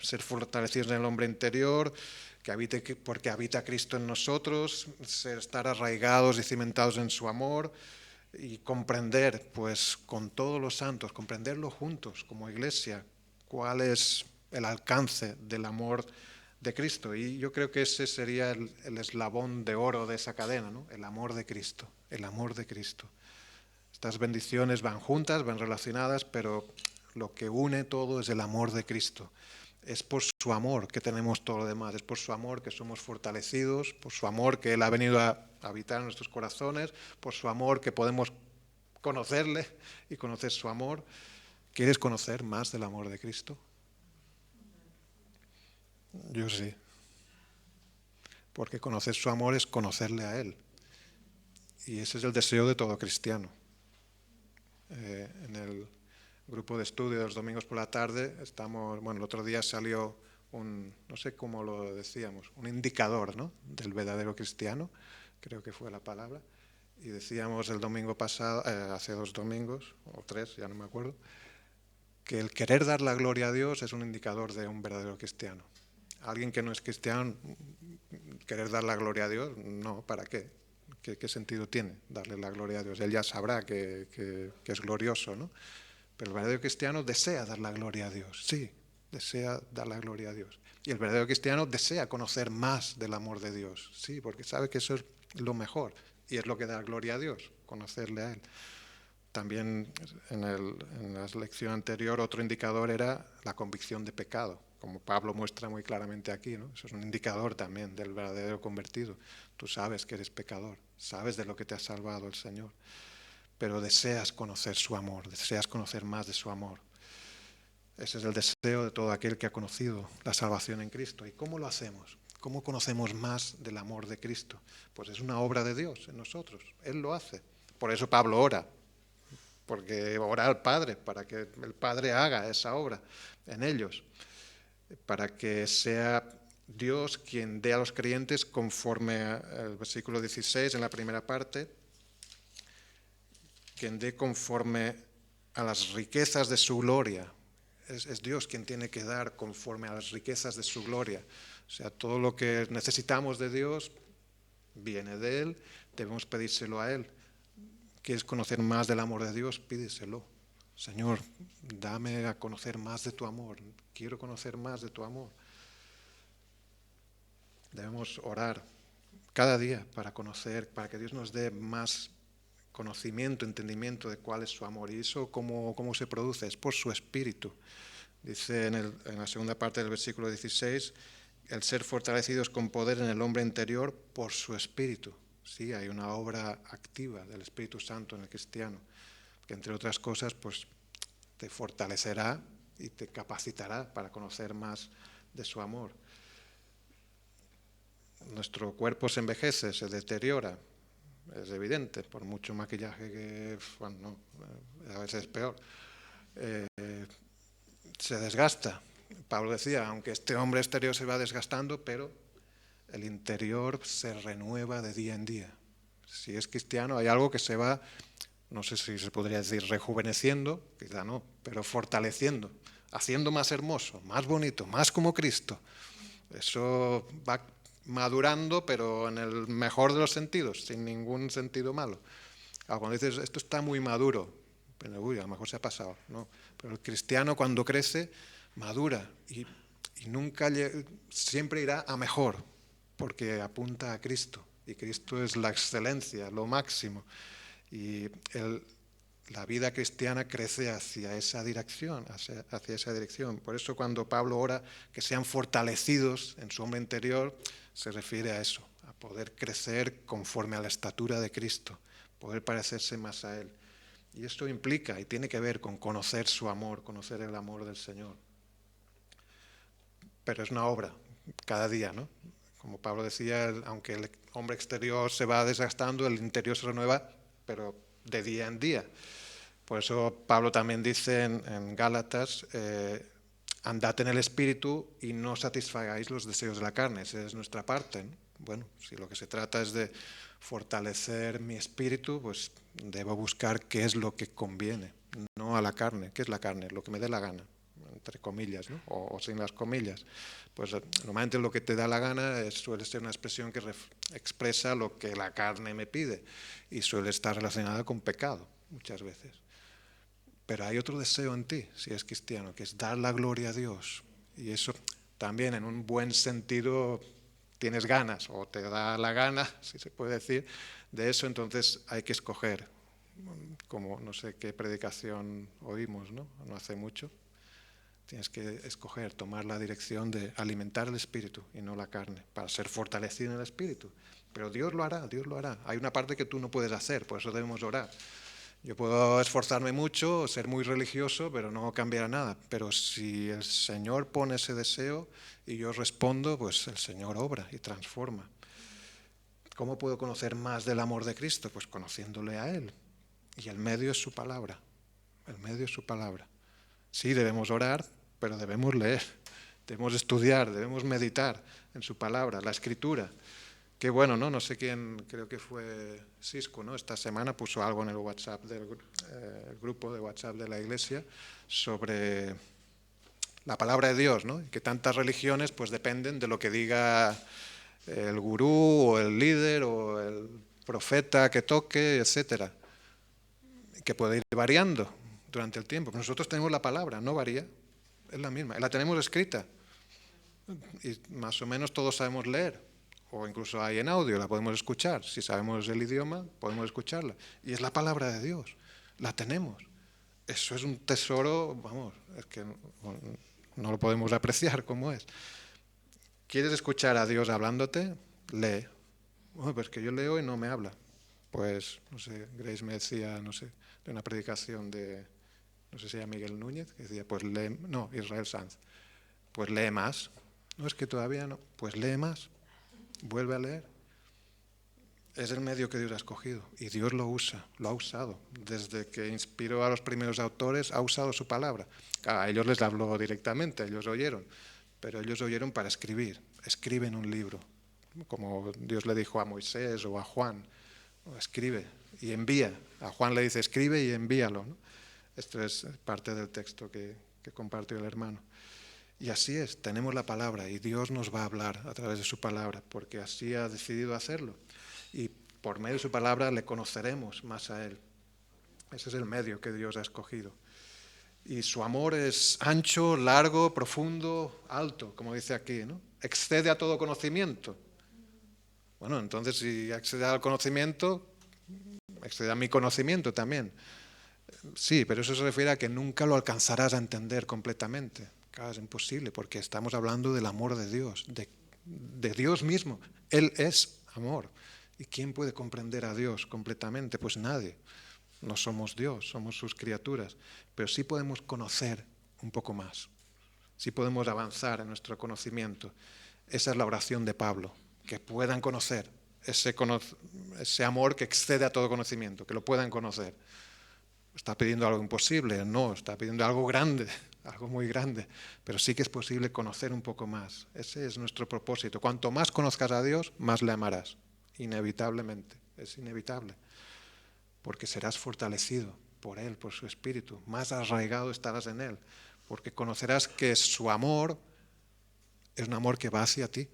Ser fortalecidos en el hombre interior, porque habita Cristo en nosotros, estar arraigados y cimentados en su amor y comprender, pues con todos los santos, comprenderlo juntos como iglesia, cuál es el alcance del amor de Cristo. Y yo creo que ese sería el eslabón de oro de esa cadena, ¿no? El amor de Cristo, el amor de Cristo. Estas bendiciones van juntas, van relacionadas, pero lo que une todo es el amor de Cristo. Es por su amor que tenemos todo lo demás, es por su amor que somos fortalecidos, por su amor que Él ha venido a habitar en nuestros corazones, por su amor que podemos conocerle y conocer su amor. ¿Quieres conocer más del amor de Cristo? Yo sí. Porque conocer su amor es conocerle a Él. Y ese es el deseo de todo cristiano. En el grupo de estudio de los domingos por la tarde el otro día salió no sé cómo lo decíamos, un indicador, ¿no?, del verdadero cristiano, creo que fue la palabra, y decíamos el domingo pasado, hace 2 domingos, o 3, ya no me acuerdo, que el querer dar la gloria a Dios es un indicador de un verdadero cristiano. Alguien que no es cristiano, querer dar la gloria a Dios, no, ¿para qué? ¿Qué sentido tiene darle la gloria a Dios? Él ya sabrá que es glorioso, ¿no? Pero el verdadero cristiano desea dar la gloria a Dios, sí, desea dar la gloria a Dios. Y el verdadero cristiano desea conocer más del amor de Dios, sí, porque sabe que eso es lo mejor y es lo que da gloria a Dios, conocerle a Él. También en la lección anterior otro indicador era la convicción de pecado, como Pablo muestra muy claramente aquí, ¿no? Eso es un indicador también del verdadero convertido. Tú sabes que eres pecador, sabes de lo que te ha salvado el Señor, pero deseas conocer su amor, deseas conocer más de su amor. Ese es el deseo de todo aquel que ha conocido la salvación en Cristo. ¿Y cómo lo hacemos? ¿Cómo conocemos más del amor de Cristo? Pues es una obra de Dios en nosotros. Él lo hace. Por eso Pablo ora, porque ora al Padre, para que el Padre haga esa obra en ellos, para que sea Dios quien dé a los creyentes, conforme al versículo 16 en la primera parte, quien dé conforme a las riquezas de su gloria. Es Dios quien tiene que dar conforme a las riquezas de su gloria. O sea, todo lo que necesitamos de Dios viene de Él, debemos pedírselo a Él. ¿Quieres conocer más del amor de Dios? Pídeselo. Señor, dame a conocer más de tu amor. Quiero conocer más de tu amor. Debemos orar cada día para que Dios nos dé más conocimiento, entendimiento de cuál es su amor. ¿Y eso cómo se produce? Es por su Espíritu. Dice en la segunda parte del versículo 16, el ser fortalecidos con poder en el hombre interior por su Espíritu. Sí, hay una obra activa del Espíritu Santo en el cristiano, que entre otras cosas pues te fortalecerá y te capacitará para conocer más de su amor. Nuestro cuerpo se envejece, se deteriora, es evidente, por mucho maquillaje que, a veces es peor, se desgasta. Pablo decía, aunque este hombre exterior se va desgastando, pero el interior se renueva de día en día. Si es cristiano, hay algo que se va, no sé si se podría decir rejuveneciendo, quizá no, pero fortaleciendo, haciendo más hermoso, más bonito, más como Cristo. Eso va madurando, pero en el mejor de los sentidos, sin ningún sentido malo. Cuando dices, esto está muy maduro, pero uy, a lo mejor se ha pasado, ¿no? Pero el cristiano cuando crece, madura y nunca siempre irá a mejor, porque apunta a Cristo. y Cristo es la excelencia, lo máximo. Y la vida cristiana crece hacia esa dirección, hacia esa dirección. Por eso cuando Pablo ora que sean fortalecidos en su hombre interior, se refiere a eso, a poder crecer conforme a la estatura de Cristo, poder parecerse más a Él. Y esto implica y tiene que ver con conocer su amor, conocer el amor del Señor. Pero es una obra, cada día, ¿no? Como Pablo decía, aunque el hombre exterior se va desgastando, el interior se renueva, pero de día en día. Por eso Pablo también dice en Gálatas, andad en el Espíritu y no satisfagáis los deseos de la carne. Esa es nuestra parte, ¿no? Bueno, si lo que se trata es de fortalecer mi espíritu, pues debo buscar qué es lo que conviene, no a la carne. ¿Qué es la carne? Lo que me dé la gana, entre comillas, ¿no? o sin las comillas. Pues normalmente lo que te da la gana suele ser una expresión que expresa lo que la carne me pide y suele estar relacionada con pecado muchas veces. Pero hay otro deseo en ti, si es cristiano, que es dar la gloria a Dios. Y eso también en un buen sentido tienes ganas, o te da la gana, si se puede decir, de eso, entonces hay que escoger. Como no sé qué predicación oímos, ¿no? No hace mucho. Tienes que escoger, tomar la dirección de alimentar el espíritu y no la carne, para ser fortalecido en el espíritu. Pero Dios lo hará, Dios lo hará. Hay una parte que tú no puedes hacer, por eso debemos orar. Yo puedo esforzarme mucho, ser muy religioso, pero no cambiará nada. Pero si el Señor pone ese deseo y yo respondo, pues el Señor obra y transforma. ¿Cómo puedo conocer más del amor de Cristo? Pues conociéndole a Él. Y el medio es su palabra. El medio es su palabra. Sí, debemos orar, pero debemos leer, debemos estudiar, debemos meditar en su palabra, la Escritura. Qué bueno, ¿no? No sé quién, creo que fue Cisco, ¿no? Esta semana puso algo en el WhatsApp del grupo de WhatsApp de la iglesia sobre la palabra de Dios, ¿no? Y que tantas religiones pues dependen de lo que diga el gurú o el líder o el profeta que toque, etcétera, que puede ir variando durante el tiempo. Nosotros tenemos la palabra, no varía, es la misma, la tenemos escrita y más o menos todos sabemos leer. O incluso hay en audio, la podemos escuchar. Si sabemos el idioma, podemos escucharla. Y es la palabra de Dios, la tenemos. Eso es un tesoro, vamos, es que no lo podemos apreciar como es. ¿Quieres escuchar a Dios hablándote? Lee. Bueno, pues que yo leo y no me habla. Pues, no sé, Grace me decía, no sé, de una predicación de, no sé si era Miguel Núñez, que decía, pues lee, no, Israel Sanz, pues lee más. No, es que todavía no, pues lee más. Vuelve a leer. Es el medio que Dios ha escogido y Dios lo usa, lo ha usado. Desde que inspiró a los primeros autores, ha usado su palabra. A ellos les habló directamente, ellos oyeron, pero ellos oyeron para escribir. Escriben un libro, como Dios le dijo a Moisés o a Juan. Escribe y envía. A Juan le dice, escribe y envíalo, ¿no? Esto es parte del texto que compartió el hermano. Y así es, tenemos la palabra y Dios nos va a hablar a través de su palabra, porque así ha decidido hacerlo. Y por medio de su palabra le conoceremos más a Él. Ese es el medio que Dios ha escogido. Y su amor es ancho, largo, profundo, alto, como dice aquí, ¿no? Excede a todo conocimiento. Bueno, entonces si accede al conocimiento, excede a mi conocimiento también. Sí, pero eso se refiere a que nunca lo alcanzarás a entender completamente. Claro, es imposible, porque estamos hablando del amor de Dios, de Dios mismo. Él es amor. ¿Y quién puede comprender a Dios completamente? Pues nadie. No somos Dios, somos sus criaturas. Pero sí podemos conocer un poco más. Sí podemos avanzar en nuestro conocimiento. Esa es la oración de Pablo, que puedan conocer ese amor que excede a todo conocimiento, que lo puedan conocer. ¿Está pidiendo algo imposible? No, está pidiendo algo grande, algo muy grande, pero sí que es posible conocer un poco más. Ese es nuestro propósito. Cuanto más conozcas a Dios, más le amarás, inevitablemente, es inevitable, porque serás fortalecido por Él, por su Espíritu, más arraigado estarás en Él, porque conocerás que su amor es un amor que va hacia ti.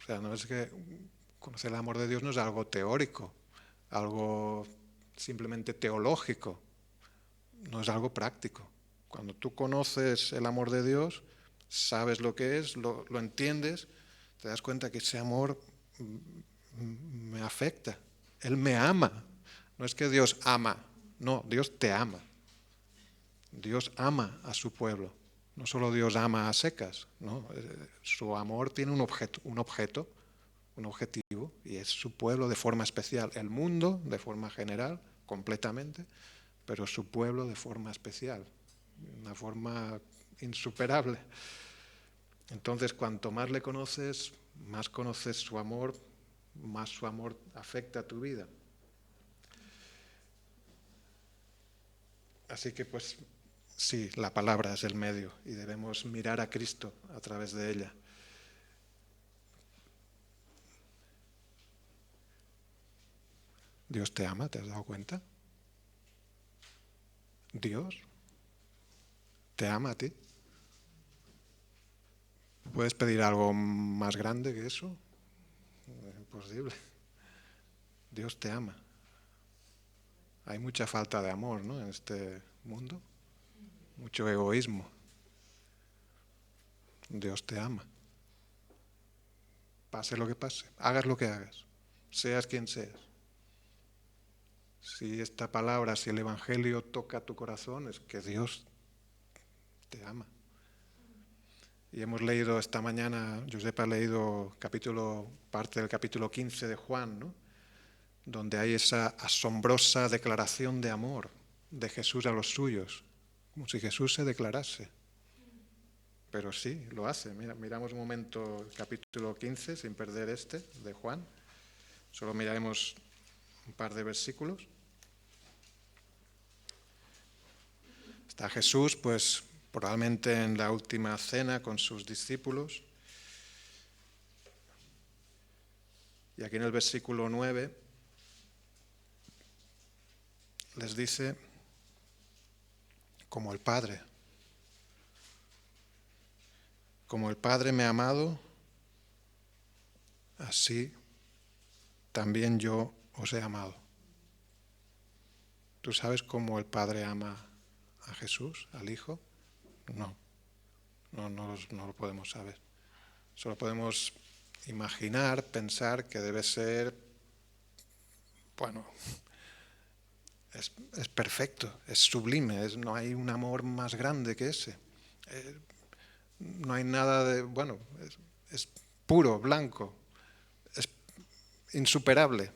O sea, no es que conocer el amor de Dios no es algo teórico, algo simplemente teológico, no es algo práctico. Cuando tú conoces el amor de Dios, sabes lo que es, lo entiendes, Te das cuenta que ese amor me afecta. Él me ama. No es que Dios ama, no, Dios te ama. Dios ama a su pueblo. No solo Dios ama a secas, ¿no? Su amor tiene un objetivo, y es su pueblo de forma especial. El mundo de forma general, completamente, pero su pueblo de forma especial, una forma insuperable. Entonces, cuanto más le conoces, más conoces su amor, más su amor afecta a tu vida. Así que, pues, sí, la palabra es el medio y debemos mirar a Cristo a través de ella. Dios te ama, ¿te has dado cuenta? Dios te ama a ti. ¿Puedes pedir algo más grande que eso? Es imposible. Dios te ama. Hay mucha falta de amor, ¿no?, en este mundo. Mucho egoísmo. Dios te ama. Pase lo que pase, hagas lo que hagas, seas quien seas. Si esta palabra, si el Evangelio toca tu corazón, es que Dios te ama. Y hemos leído esta mañana, Josep ha leído parte del capítulo 15 de Juan, ¿no?, donde hay esa asombrosa declaración de amor de Jesús a los suyos, como si Jesús se declarase. Pero sí, lo hace. Miramos un momento el capítulo 15, sin perder de Juan. Solo miraremos un par de versículos. Está Jesús, pues, probablemente en la última cena con sus discípulos. Y aquí en el versículo 9 les dice, como el Padre me ha amado, así también yo os he amado. ¿Tú sabes cómo el Padre ama a Jesús, al Hijo? No lo podemos saber. Solo podemos imaginar, pensar que debe ser, bueno, es perfecto, es sublime, no hay un amor más grande que ese. No hay nada de, bueno, es puro, blanco, es insuperable.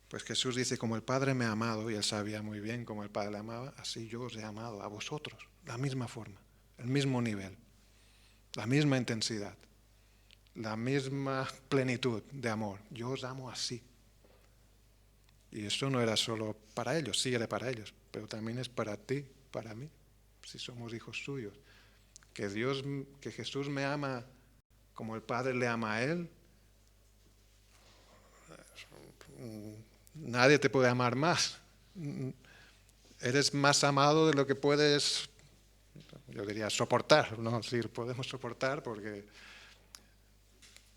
Pues Jesús dice, como el Padre me ha amado, y él sabía muy bien cómo el Padre le amaba, así yo os he amado a vosotros, la misma forma, el mismo nivel, la misma intensidad, la misma plenitud de amor. Yo os amo así. Y eso no era solo para ellos, sí era para ellos, pero también es para ti, para mí, si somos hijos suyos. Que Jesús me ama como el Padre le ama a él, nadie te puede amar más. Eres más amado de lo que puedes, yo diría, soportar, ¿no? Sí, podemos soportar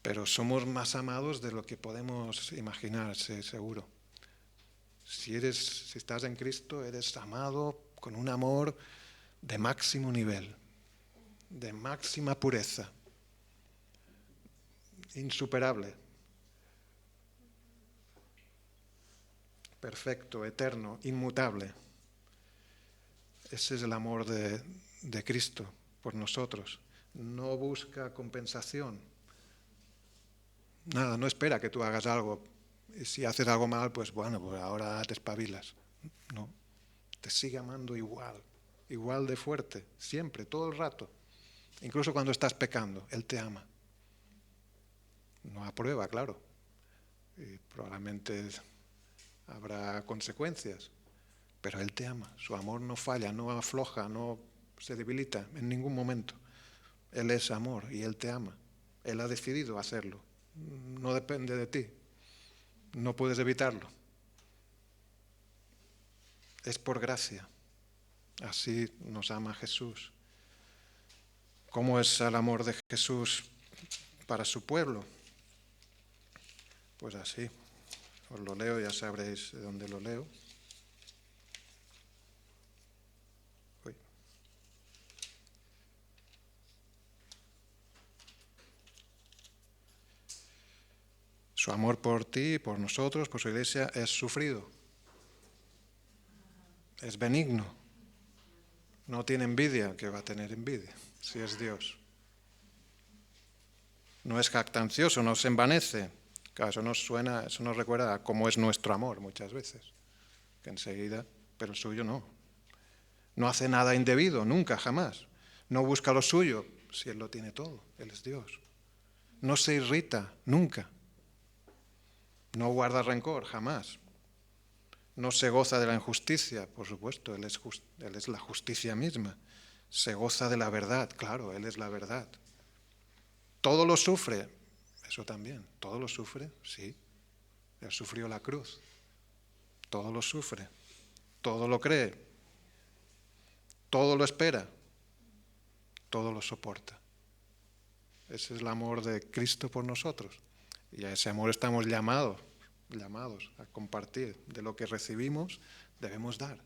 pero somos más amados de lo que podemos imaginar, seguro. Si estás en Cristo, eres amado con un amor de máximo nivel, de máxima pureza, insuperable, perfecto, eterno, inmutable. Ese es el amor de Cristo por nosotros. No busca compensación. Nada, no espera que tú hagas algo. Y si haces algo mal, pues bueno, pues ahora te espabilas. No, te sigue amando igual de fuerte, siempre, todo el rato. Incluso cuando estás pecando, Él te ama. No aprueba, claro. Y probablemente habrá consecuencias, pero Él te ama. Su amor no falla, no afloja, no se debilita en ningún momento. Él es amor y Él te ama. Él ha decidido hacerlo. No depende de ti. No puedes evitarlo. Es por gracia. Así nos ama Jesús. ¿Cómo es el amor de Jesús para su pueblo? Pues así. Os lo leo, ya sabréis de dónde lo leo. Su amor por ti, por nosotros, por su iglesia, es sufrido. Es benigno. No tiene envidia, que va a tener envidia, si es Dios. No es jactancioso, no se envanece. Claro, eso nos recuerda a cómo es nuestro amor muchas veces. Que enseguida, pero el suyo no. No hace nada indebido, nunca, jamás. No busca lo suyo, si Él lo tiene todo, Él es Dios. No se irrita, nunca. No guarda rencor, jamás. No se goza de la injusticia, por supuesto, Él es la justicia misma. Se goza de la verdad, claro, Él es la verdad. Todo lo sufre, eso también. Todo lo sufre, sí. Él sufrió la cruz. Todo lo sufre. Todo lo cree. Todo lo espera. Todo lo soporta. Ese es el amor de Cristo por nosotros. Y a ese amor estamos llamados a compartir. De lo que recibimos, debemos dar.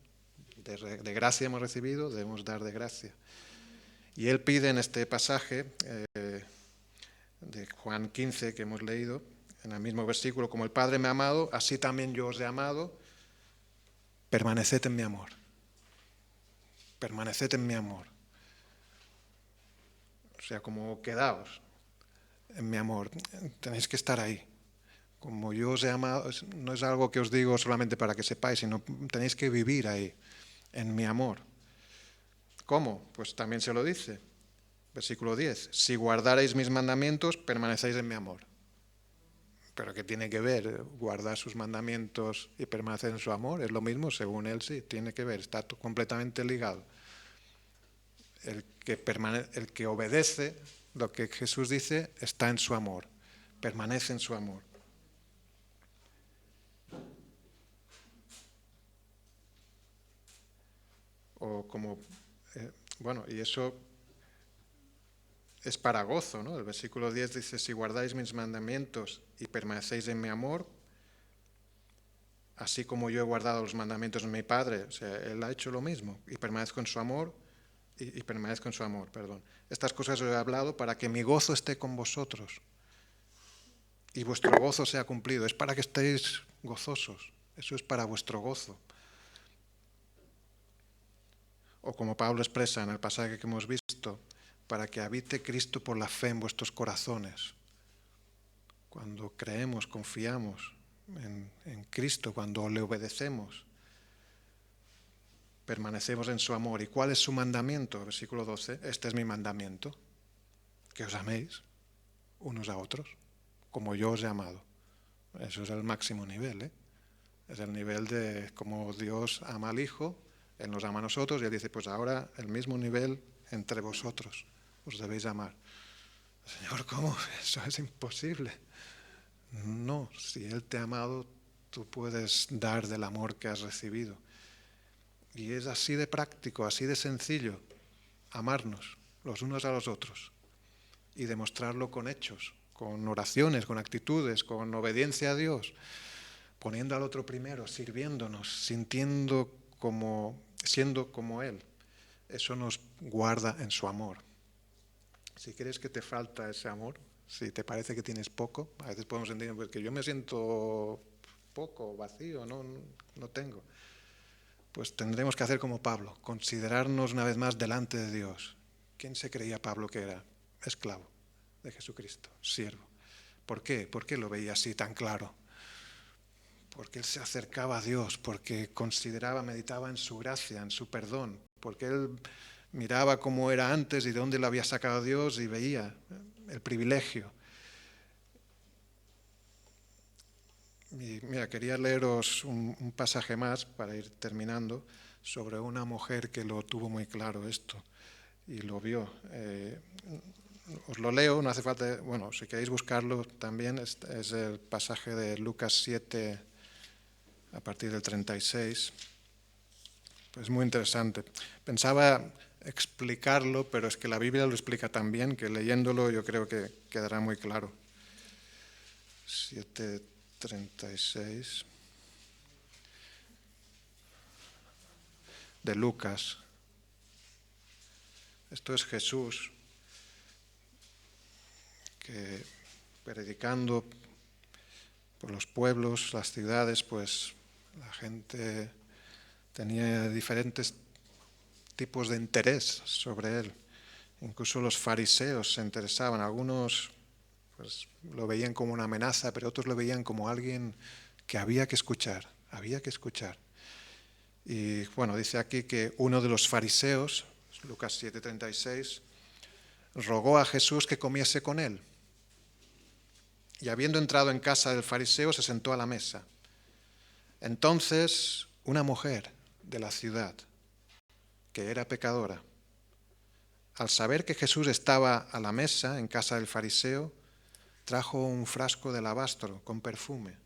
De gracia hemos recibido, debemos dar de gracia. Y Él pide en este pasaje de Juan 15 que hemos leído, en el mismo versículo, como el Padre me ha amado, así también yo os he amado, permaneced en mi amor. Permaneced en mi amor. O sea, como quedaos en mi amor. Tenéis que estar ahí. Como yo os he amado, no es algo que os digo solamente para que sepáis, sino tenéis que vivir ahí, en mi amor. ¿Cómo? Pues también se lo dice. Versículo 10. Si guardareis mis mandamientos, permanecéis en mi amor. Pero ¿qué tiene que ver guardar sus mandamientos y permanecer en su amor? Es lo mismo, según él sí, tiene que ver, está completamente ligado. El que obedece lo que Jesús dice está en su amor, permanece en su amor. O como, bueno, y eso es para gozo, ¿no? El versículo 10 dice, si guardáis mis mandamientos y permanecéis en mi amor, así como yo he guardado los mandamientos de mi Padre, o sea, Él ha hecho lo mismo, y permanezco en su amor, y permanezco en su amor, perdón. Estas cosas os he hablado para que mi gozo esté con vosotros, y vuestro gozo sea cumplido. Es para que estéis gozosos, eso es para vuestro gozo. O como Pablo expresa en el pasaje que hemos visto, para que habite Cristo por la fe en vuestros corazones. Cuando creemos, confiamos en Cristo, cuando le obedecemos, permanecemos en su amor. ¿Y cuál es su mandamiento? Versículo 12, este es mi mandamiento, que os améis unos a otros, como yo os he amado. Eso es el máximo nivel, ¿eh? Es el nivel de como Dios ama al Hijo, Él nos ama a nosotros y Él dice, pues ahora el mismo nivel entre vosotros, os debéis amar. Señor, ¿cómo? Eso es imposible. No, si Él te ha amado, tú puedes dar del amor que has recibido. Y es así de práctico, así de sencillo, amarnos los unos a los otros y demostrarlo con hechos, con oraciones, con actitudes, con obediencia a Dios, poniendo al otro primero, sirviéndonos, siendo como Él. Eso nos guarda en su amor. Si crees que te falta ese amor, si te parece que tienes poco, a veces podemos sentir que yo me siento poco, vacío, no tengo. Pues tendremos que hacer como Pablo, considerarnos una vez más delante de Dios. ¿Quién se creía Pablo que era? Esclavo de Jesucristo, siervo. ¿Por qué? ¿Por qué lo veía así tan claro? Porque él se acercaba a Dios, porque consideraba, meditaba en su gracia, en su perdón, porque él miraba cómo era antes y de dónde lo había sacado Dios y veía el privilegio. Y mira, quería leeros un pasaje más para ir terminando sobre una mujer que lo tuvo muy claro esto y lo vio. Os lo leo, no hace falta, bueno, si queréis buscarlo también, es el pasaje de Lucas 7 a partir del 36. Pues es muy interesante. Pensaba explicarlo, pero es que la Biblia lo explica tan bien que leyéndolo yo creo que quedará muy claro. 7:36 de Lucas. Esto es Jesús que predicando Por los pueblos, las ciudades, pues la gente tenía diferentes tipos de interés sobre él. Incluso los fariseos se interesaban. Algunos pues lo veían como una amenaza, pero otros lo veían como alguien que había que escuchar, había que escuchar. Y bueno, dice aquí que uno de los fariseos, Lucas 7:36, rogó a Jesús que comiese con él. Y habiendo entrado en casa del fariseo, se sentó a la mesa. Entonces, una mujer de la ciudad, que era pecadora, al saber que Jesús estaba a la mesa en casa del fariseo, trajo un frasco de alabastro con perfume.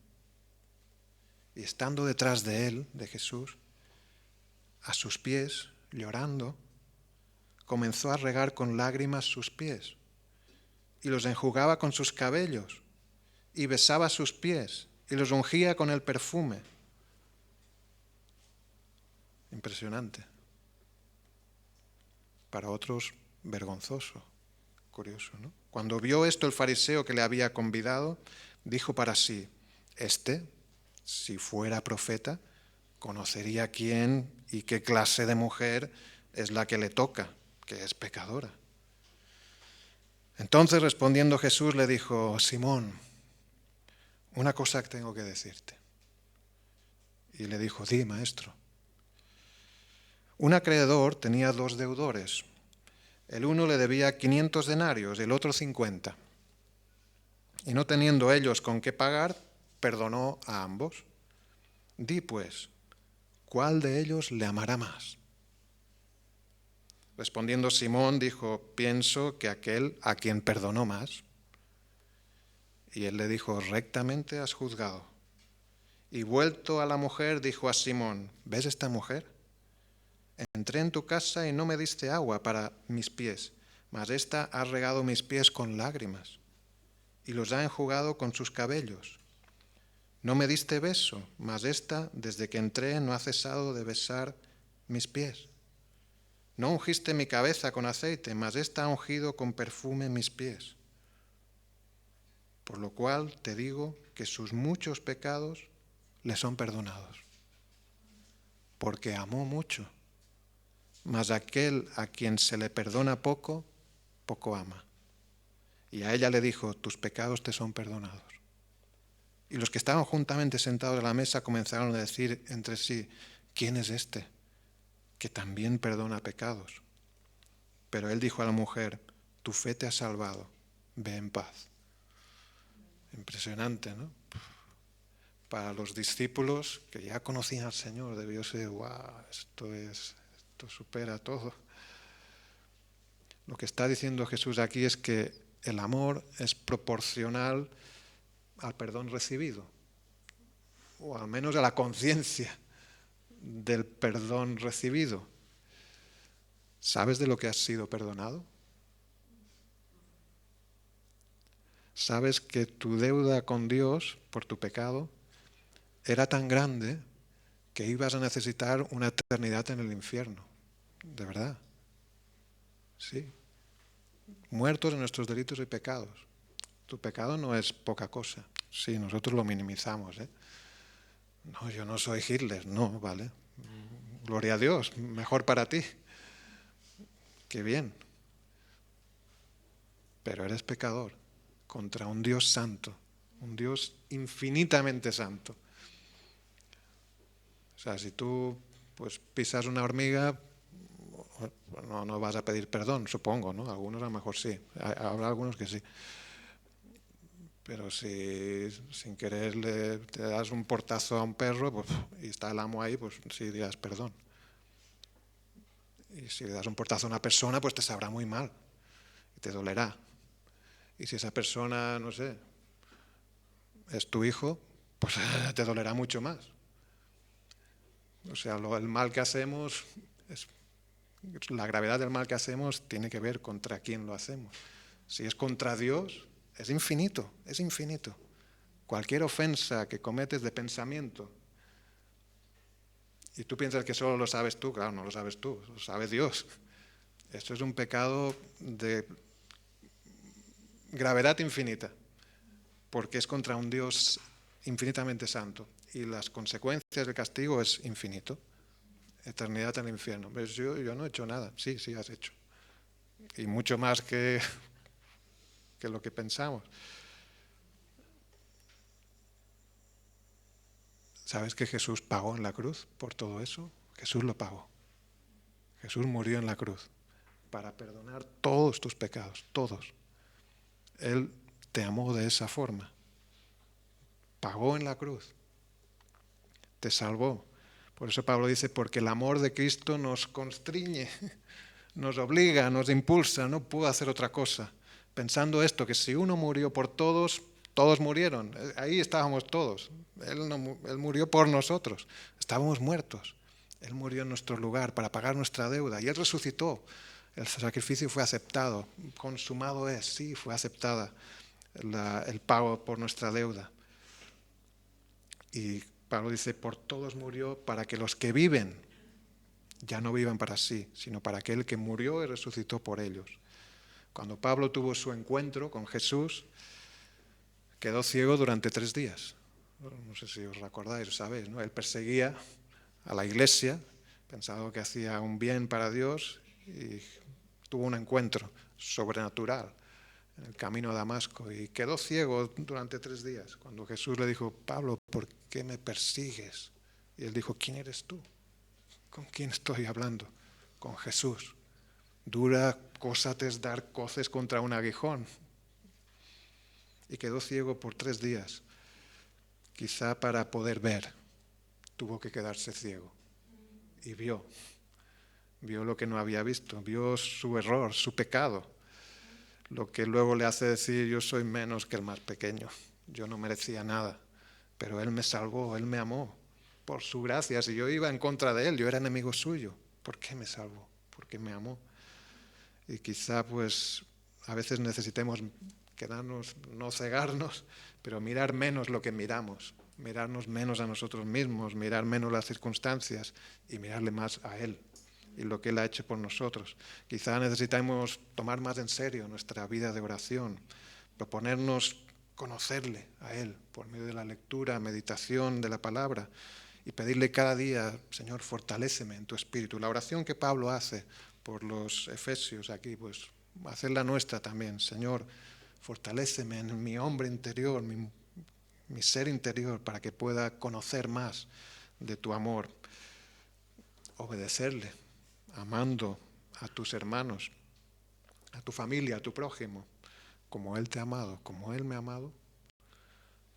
Y estando detrás de él, de Jesús, a sus pies, llorando, comenzó a regar con lágrimas sus pies y los enjugaba con sus cabellos y besaba sus pies y los ungía con el perfume. Impresionante. Para otros, vergonzoso. Curioso, ¿no? Cuando vio esto el fariseo que le había convidado, dijo para sí, si fuera profeta, conocería quién y qué clase de mujer es la que le toca, que es pecadora. Entonces respondiendo Jesús le dijo, Simón, una cosa que tengo que decirte. Y le dijo, di, maestro. Un acreedor tenía 2 deudores. El uno le debía 500 denarios, el otro 50. Y no teniendo ellos con qué pagar, perdonó a ambos. Di pues, ¿cuál de ellos le amará más? Respondiendo Simón dijo, pienso que aquel a quien perdonó más. Y él le dijo, rectamente has juzgado. Y vuelto a la mujer, dijo a Simón, ¿ves esta mujer? Entré en tu casa y no me diste agua para mis pies, mas ésta ha regado mis pies con lágrimas y los ha enjugado con sus cabellos. No me diste beso, mas ésta, desde que entré, no ha cesado de besar mis pies. No ungiste mi cabeza con aceite, mas ésta ha ungido con perfume mis pies. Por lo cual te digo que sus muchos pecados le son perdonados, porque amó mucho. Mas aquel a quien se le perdona poco, poco ama. Y a ella le dijo, tus pecados te son perdonados. Y los que estaban juntamente sentados a la mesa comenzaron a decir entre sí, ¿quién es este que también perdona pecados? Pero él dijo a la mujer, tu fe te ha salvado, ve en paz. Impresionante, ¿no? Para los discípulos que ya conocían al Señor, debió ser, wow, esto supera todo. Lo que está diciendo Jesús aquí es que el amor es proporcional al perdón recibido, o al menos a la conciencia del perdón recibido. ¿Sabes de lo que has sido perdonado? ¿Sabes que tu deuda con Dios por tu pecado era tan grande que ibas a necesitar una eternidad en el infierno? ¿De verdad? Sí. Muertos en nuestros delitos y pecados. Tu pecado no es poca cosa. Sí, nosotros lo minimizamos, ¿eh? No, yo no soy Hitler. No, vale. Gloria a Dios, mejor para ti. Qué bien. Pero eres pecador contra un Dios santo, un Dios infinitamente santo. O sea, si tú pues pisas una hormiga, no vas a pedir perdón, supongo, ¿no? Algunos a lo mejor sí, habrá algunos que sí. Pero si sin querer te das un portazo a un perro pues, y está el amo ahí, pues sí dirás perdón. Y si le das un portazo a una persona, pues te sabrá muy mal y te dolerá. Y si esa persona, no sé, es tu hijo, pues te dolerá mucho más. O sea, el mal que hacemos, la gravedad del mal que hacemos tiene que ver contra quién lo hacemos. Si es contra Dios, es infinito, es infinito. Cualquier ofensa que cometes de pensamiento, y tú piensas que solo lo sabes tú, claro, no lo sabes tú, lo sabe Dios. Esto es un pecado de gravedad infinita, porque es contra un Dios infinitamente santo. Y las consecuencias del castigo es infinito. Eternidad en el infierno. Pues yo no he hecho nada. Sí, has hecho. Y mucho más que lo que pensamos. ¿Sabes que Jesús pagó en la cruz por todo eso? Jesús lo pagó. Jesús murió en la cruz para perdonar todos tus pecados, todos. Él te amó de esa forma. Pagó en la cruz. Te salvó. Por eso Pablo dice, porque el amor de Cristo nos constriñe, nos obliga, nos impulsa, no puedo hacer otra cosa. Pensando esto, que si uno murió por todos, todos murieron. Ahí estábamos todos. Él murió por nosotros. Estábamos muertos. Él murió en nuestro lugar para pagar nuestra deuda. Y Él resucitó. El sacrificio fue aceptado. Consumado es, sí, fue aceptada el pago por nuestra deuda. Y Pablo dice, por todos murió para que los que viven ya no vivan para sí, sino para aquel que murió y resucitó por ellos. Cuando Pablo tuvo su encuentro con Jesús, quedó ciego durante 3 días. No sé si os recordáis, sabéis, ¿no? Él perseguía a la iglesia, pensaba que hacía un bien para Dios y tuvo un encuentro sobrenatural en el camino a Damasco y quedó ciego durante 3 días. Cuando Jesús le dijo, Pablo, ¿por qué me persigues? Y él dijo, ¿quién eres tú? ¿Con quién estoy hablando? Con Jesús. Dura cosa te es dar coces contra un aguijón. Y quedó ciego por 3 días. Quizá para poder ver, tuvo que quedarse ciego. Y vio lo que no había visto, vio su error, su pecado. Lo que luego le hace decir, yo soy menos que el más pequeño. Yo no merecía nada, pero Él me salvó, Él me amó. Por su gracia, si yo iba en contra de Él, yo era enemigo suyo. ¿Por qué me salvó? Porque me amó. Y quizá pues a veces necesitemos quedarnos, no cegarnos, pero mirar menos lo que miramos, mirarnos menos a nosotros mismos, mirar menos las circunstancias y mirarle más a Él y lo que Él ha hecho por nosotros. Quizá necesitamos tomar más en serio nuestra vida de oración, proponernos conocerle a Él por medio de la lectura, meditación de la palabra y pedirle cada día, Señor, fortaléceme en tu espíritu. La oración que Pablo hace por los efesios aquí, pues hacerla nuestra también. Señor, fortaléceme en mi hombre interior, mi ser interior, para que pueda conocer más de tu amor, obedecerle, amando a tus hermanos, a tu familia, a tu prójimo, como Él te ha amado, como Él me ha amado.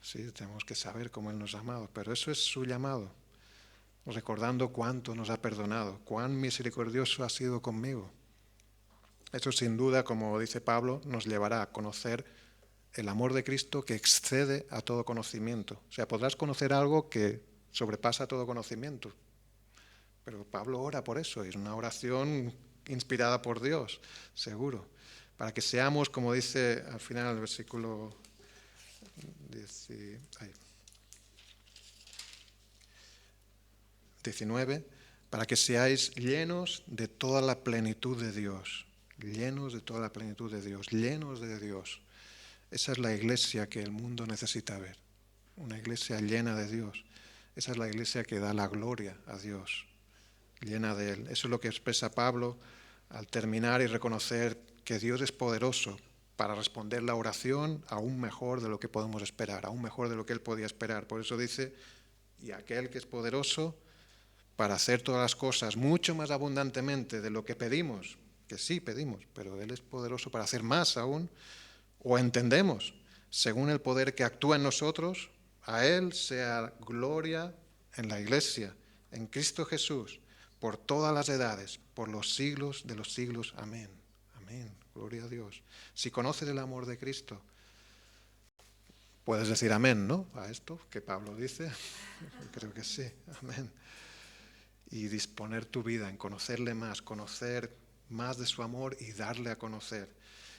Sí, tenemos que saber cómo Él nos ha amado, pero eso es su llamado, recordando cuánto nos ha perdonado, cuán misericordioso ha sido conmigo. Eso sin duda, como dice Pablo, nos llevará a conocer el amor de Cristo que excede a todo conocimiento. O sea, podrás conocer algo que sobrepasa todo conocimiento. Pero Pablo ora por eso, es una oración inspirada por Dios, seguro. Para que seamos, como dice al final del versículo 19, para que seáis llenos de toda la plenitud de Dios. Llenos de toda la plenitud de Dios, llenos de Dios. Esa es la iglesia que el mundo necesita ver, una iglesia llena de Dios. Esa es la iglesia que da la gloria a Dios, llena de Él. Eso es lo que expresa Pablo al terminar y reconocer que Dios es poderoso para responder la oración aún mejor de lo que podemos esperar, aún mejor de lo que Él podía esperar. Por eso dice, y aquel que es poderoso para hacer todas las cosas mucho más abundantemente de lo que pedimos, que sí pedimos, pero Él es poderoso para hacer más aún, o entendemos, según el poder que actúa en nosotros, a Él sea gloria en la Iglesia, en Cristo Jesús, por todas las edades, por los siglos de los siglos. Amén. Amén. Gloria a Dios. Si conoces el amor de Cristo, puedes decir amén, ¿no? A esto que Pablo dice. Creo que sí. Amén. Y disponer tu vida en conocerle más, conocer más de su amor y darle a conocer.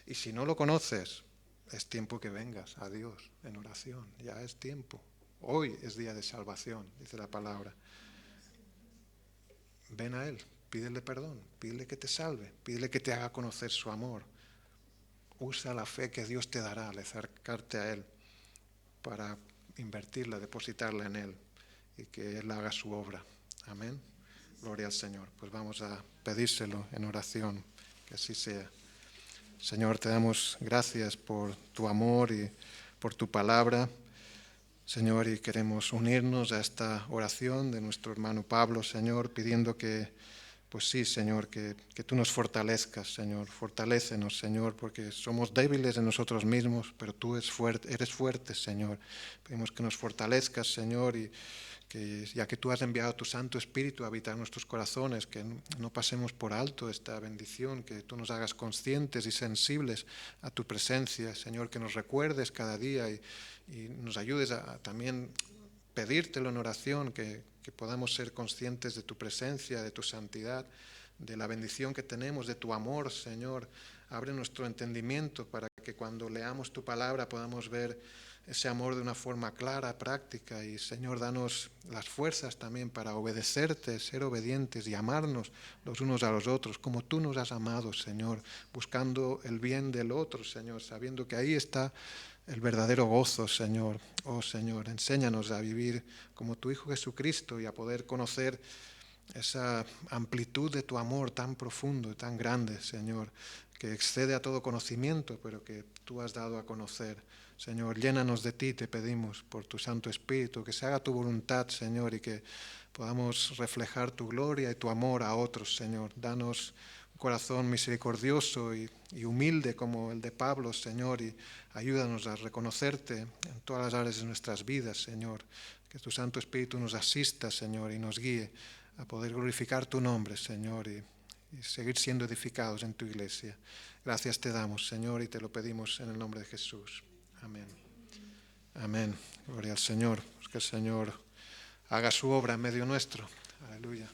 Y si no lo conoces, es tiempo que vengas a Dios en oración. Ya es tiempo. Hoy es día de salvación, dice la palabra. Ven a Él, pídele perdón, pídele que te salve, pídele que te haga conocer su amor. Usa la fe que Dios te dará al acercarte a Él para invertirla, depositarla en Él y que Él haga su obra. Amén. Gloria al Señor. Pues vamos a pedírselo en oración, que así sea. Señor, te damos gracias por tu amor y por tu palabra. Señor, y queremos unirnos a esta oración de nuestro hermano Pablo, Señor, pidiendo que, pues sí, Señor, que tú nos fortalezcas, Señor. Fortalécenos, Señor, porque somos débiles en nosotros mismos, pero tú eres fuerte, Señor. Pedimos que nos fortalezcas, Señor, y que ya que tú has enviado tu Santo Espíritu a habitar nuestros corazones, que no pasemos por alto esta bendición, que tú nos hagas conscientes y sensibles a tu presencia, Señor, que nos recuerdes cada día y nos ayudes a también pedírtelo en oración, que podamos ser conscientes de tu presencia, de tu santidad, de la bendición que tenemos, de tu amor, Señor. Abre nuestro entendimiento para que cuando leamos tu palabra podamos ver ese amor de una forma clara, práctica, y Señor, danos las fuerzas también para obedecerte, ser obedientes y amarnos los unos a los otros, como tú nos has amado, Señor, buscando el bien del otro, Señor, sabiendo que ahí está el verdadero gozo, Señor. Oh, Señor, enséñanos a vivir como tu Hijo Jesucristo y a poder conocer esa amplitud de tu amor tan profundo y tan grande, Señor, que excede a todo conocimiento, pero que tú has dado a conocer. Señor, llénanos de ti, te pedimos, por tu Santo Espíritu, que se haga tu voluntad, Señor, y que podamos reflejar tu gloria y tu amor a otros, Señor. Danos un corazón misericordioso y humilde como el de Pablo, Señor, y ayúdanos a reconocerte en todas las áreas de nuestras vidas, Señor. Que tu Santo Espíritu nos asista, Señor, y nos guíe a poder glorificar tu nombre, Señor, y seguir siendo edificados en tu iglesia. Gracias te damos, Señor, y te lo pedimos en el nombre de Jesús. Amén. Amén. Gloria al Señor. Pues que el Señor haga su obra en medio nuestro. Aleluya.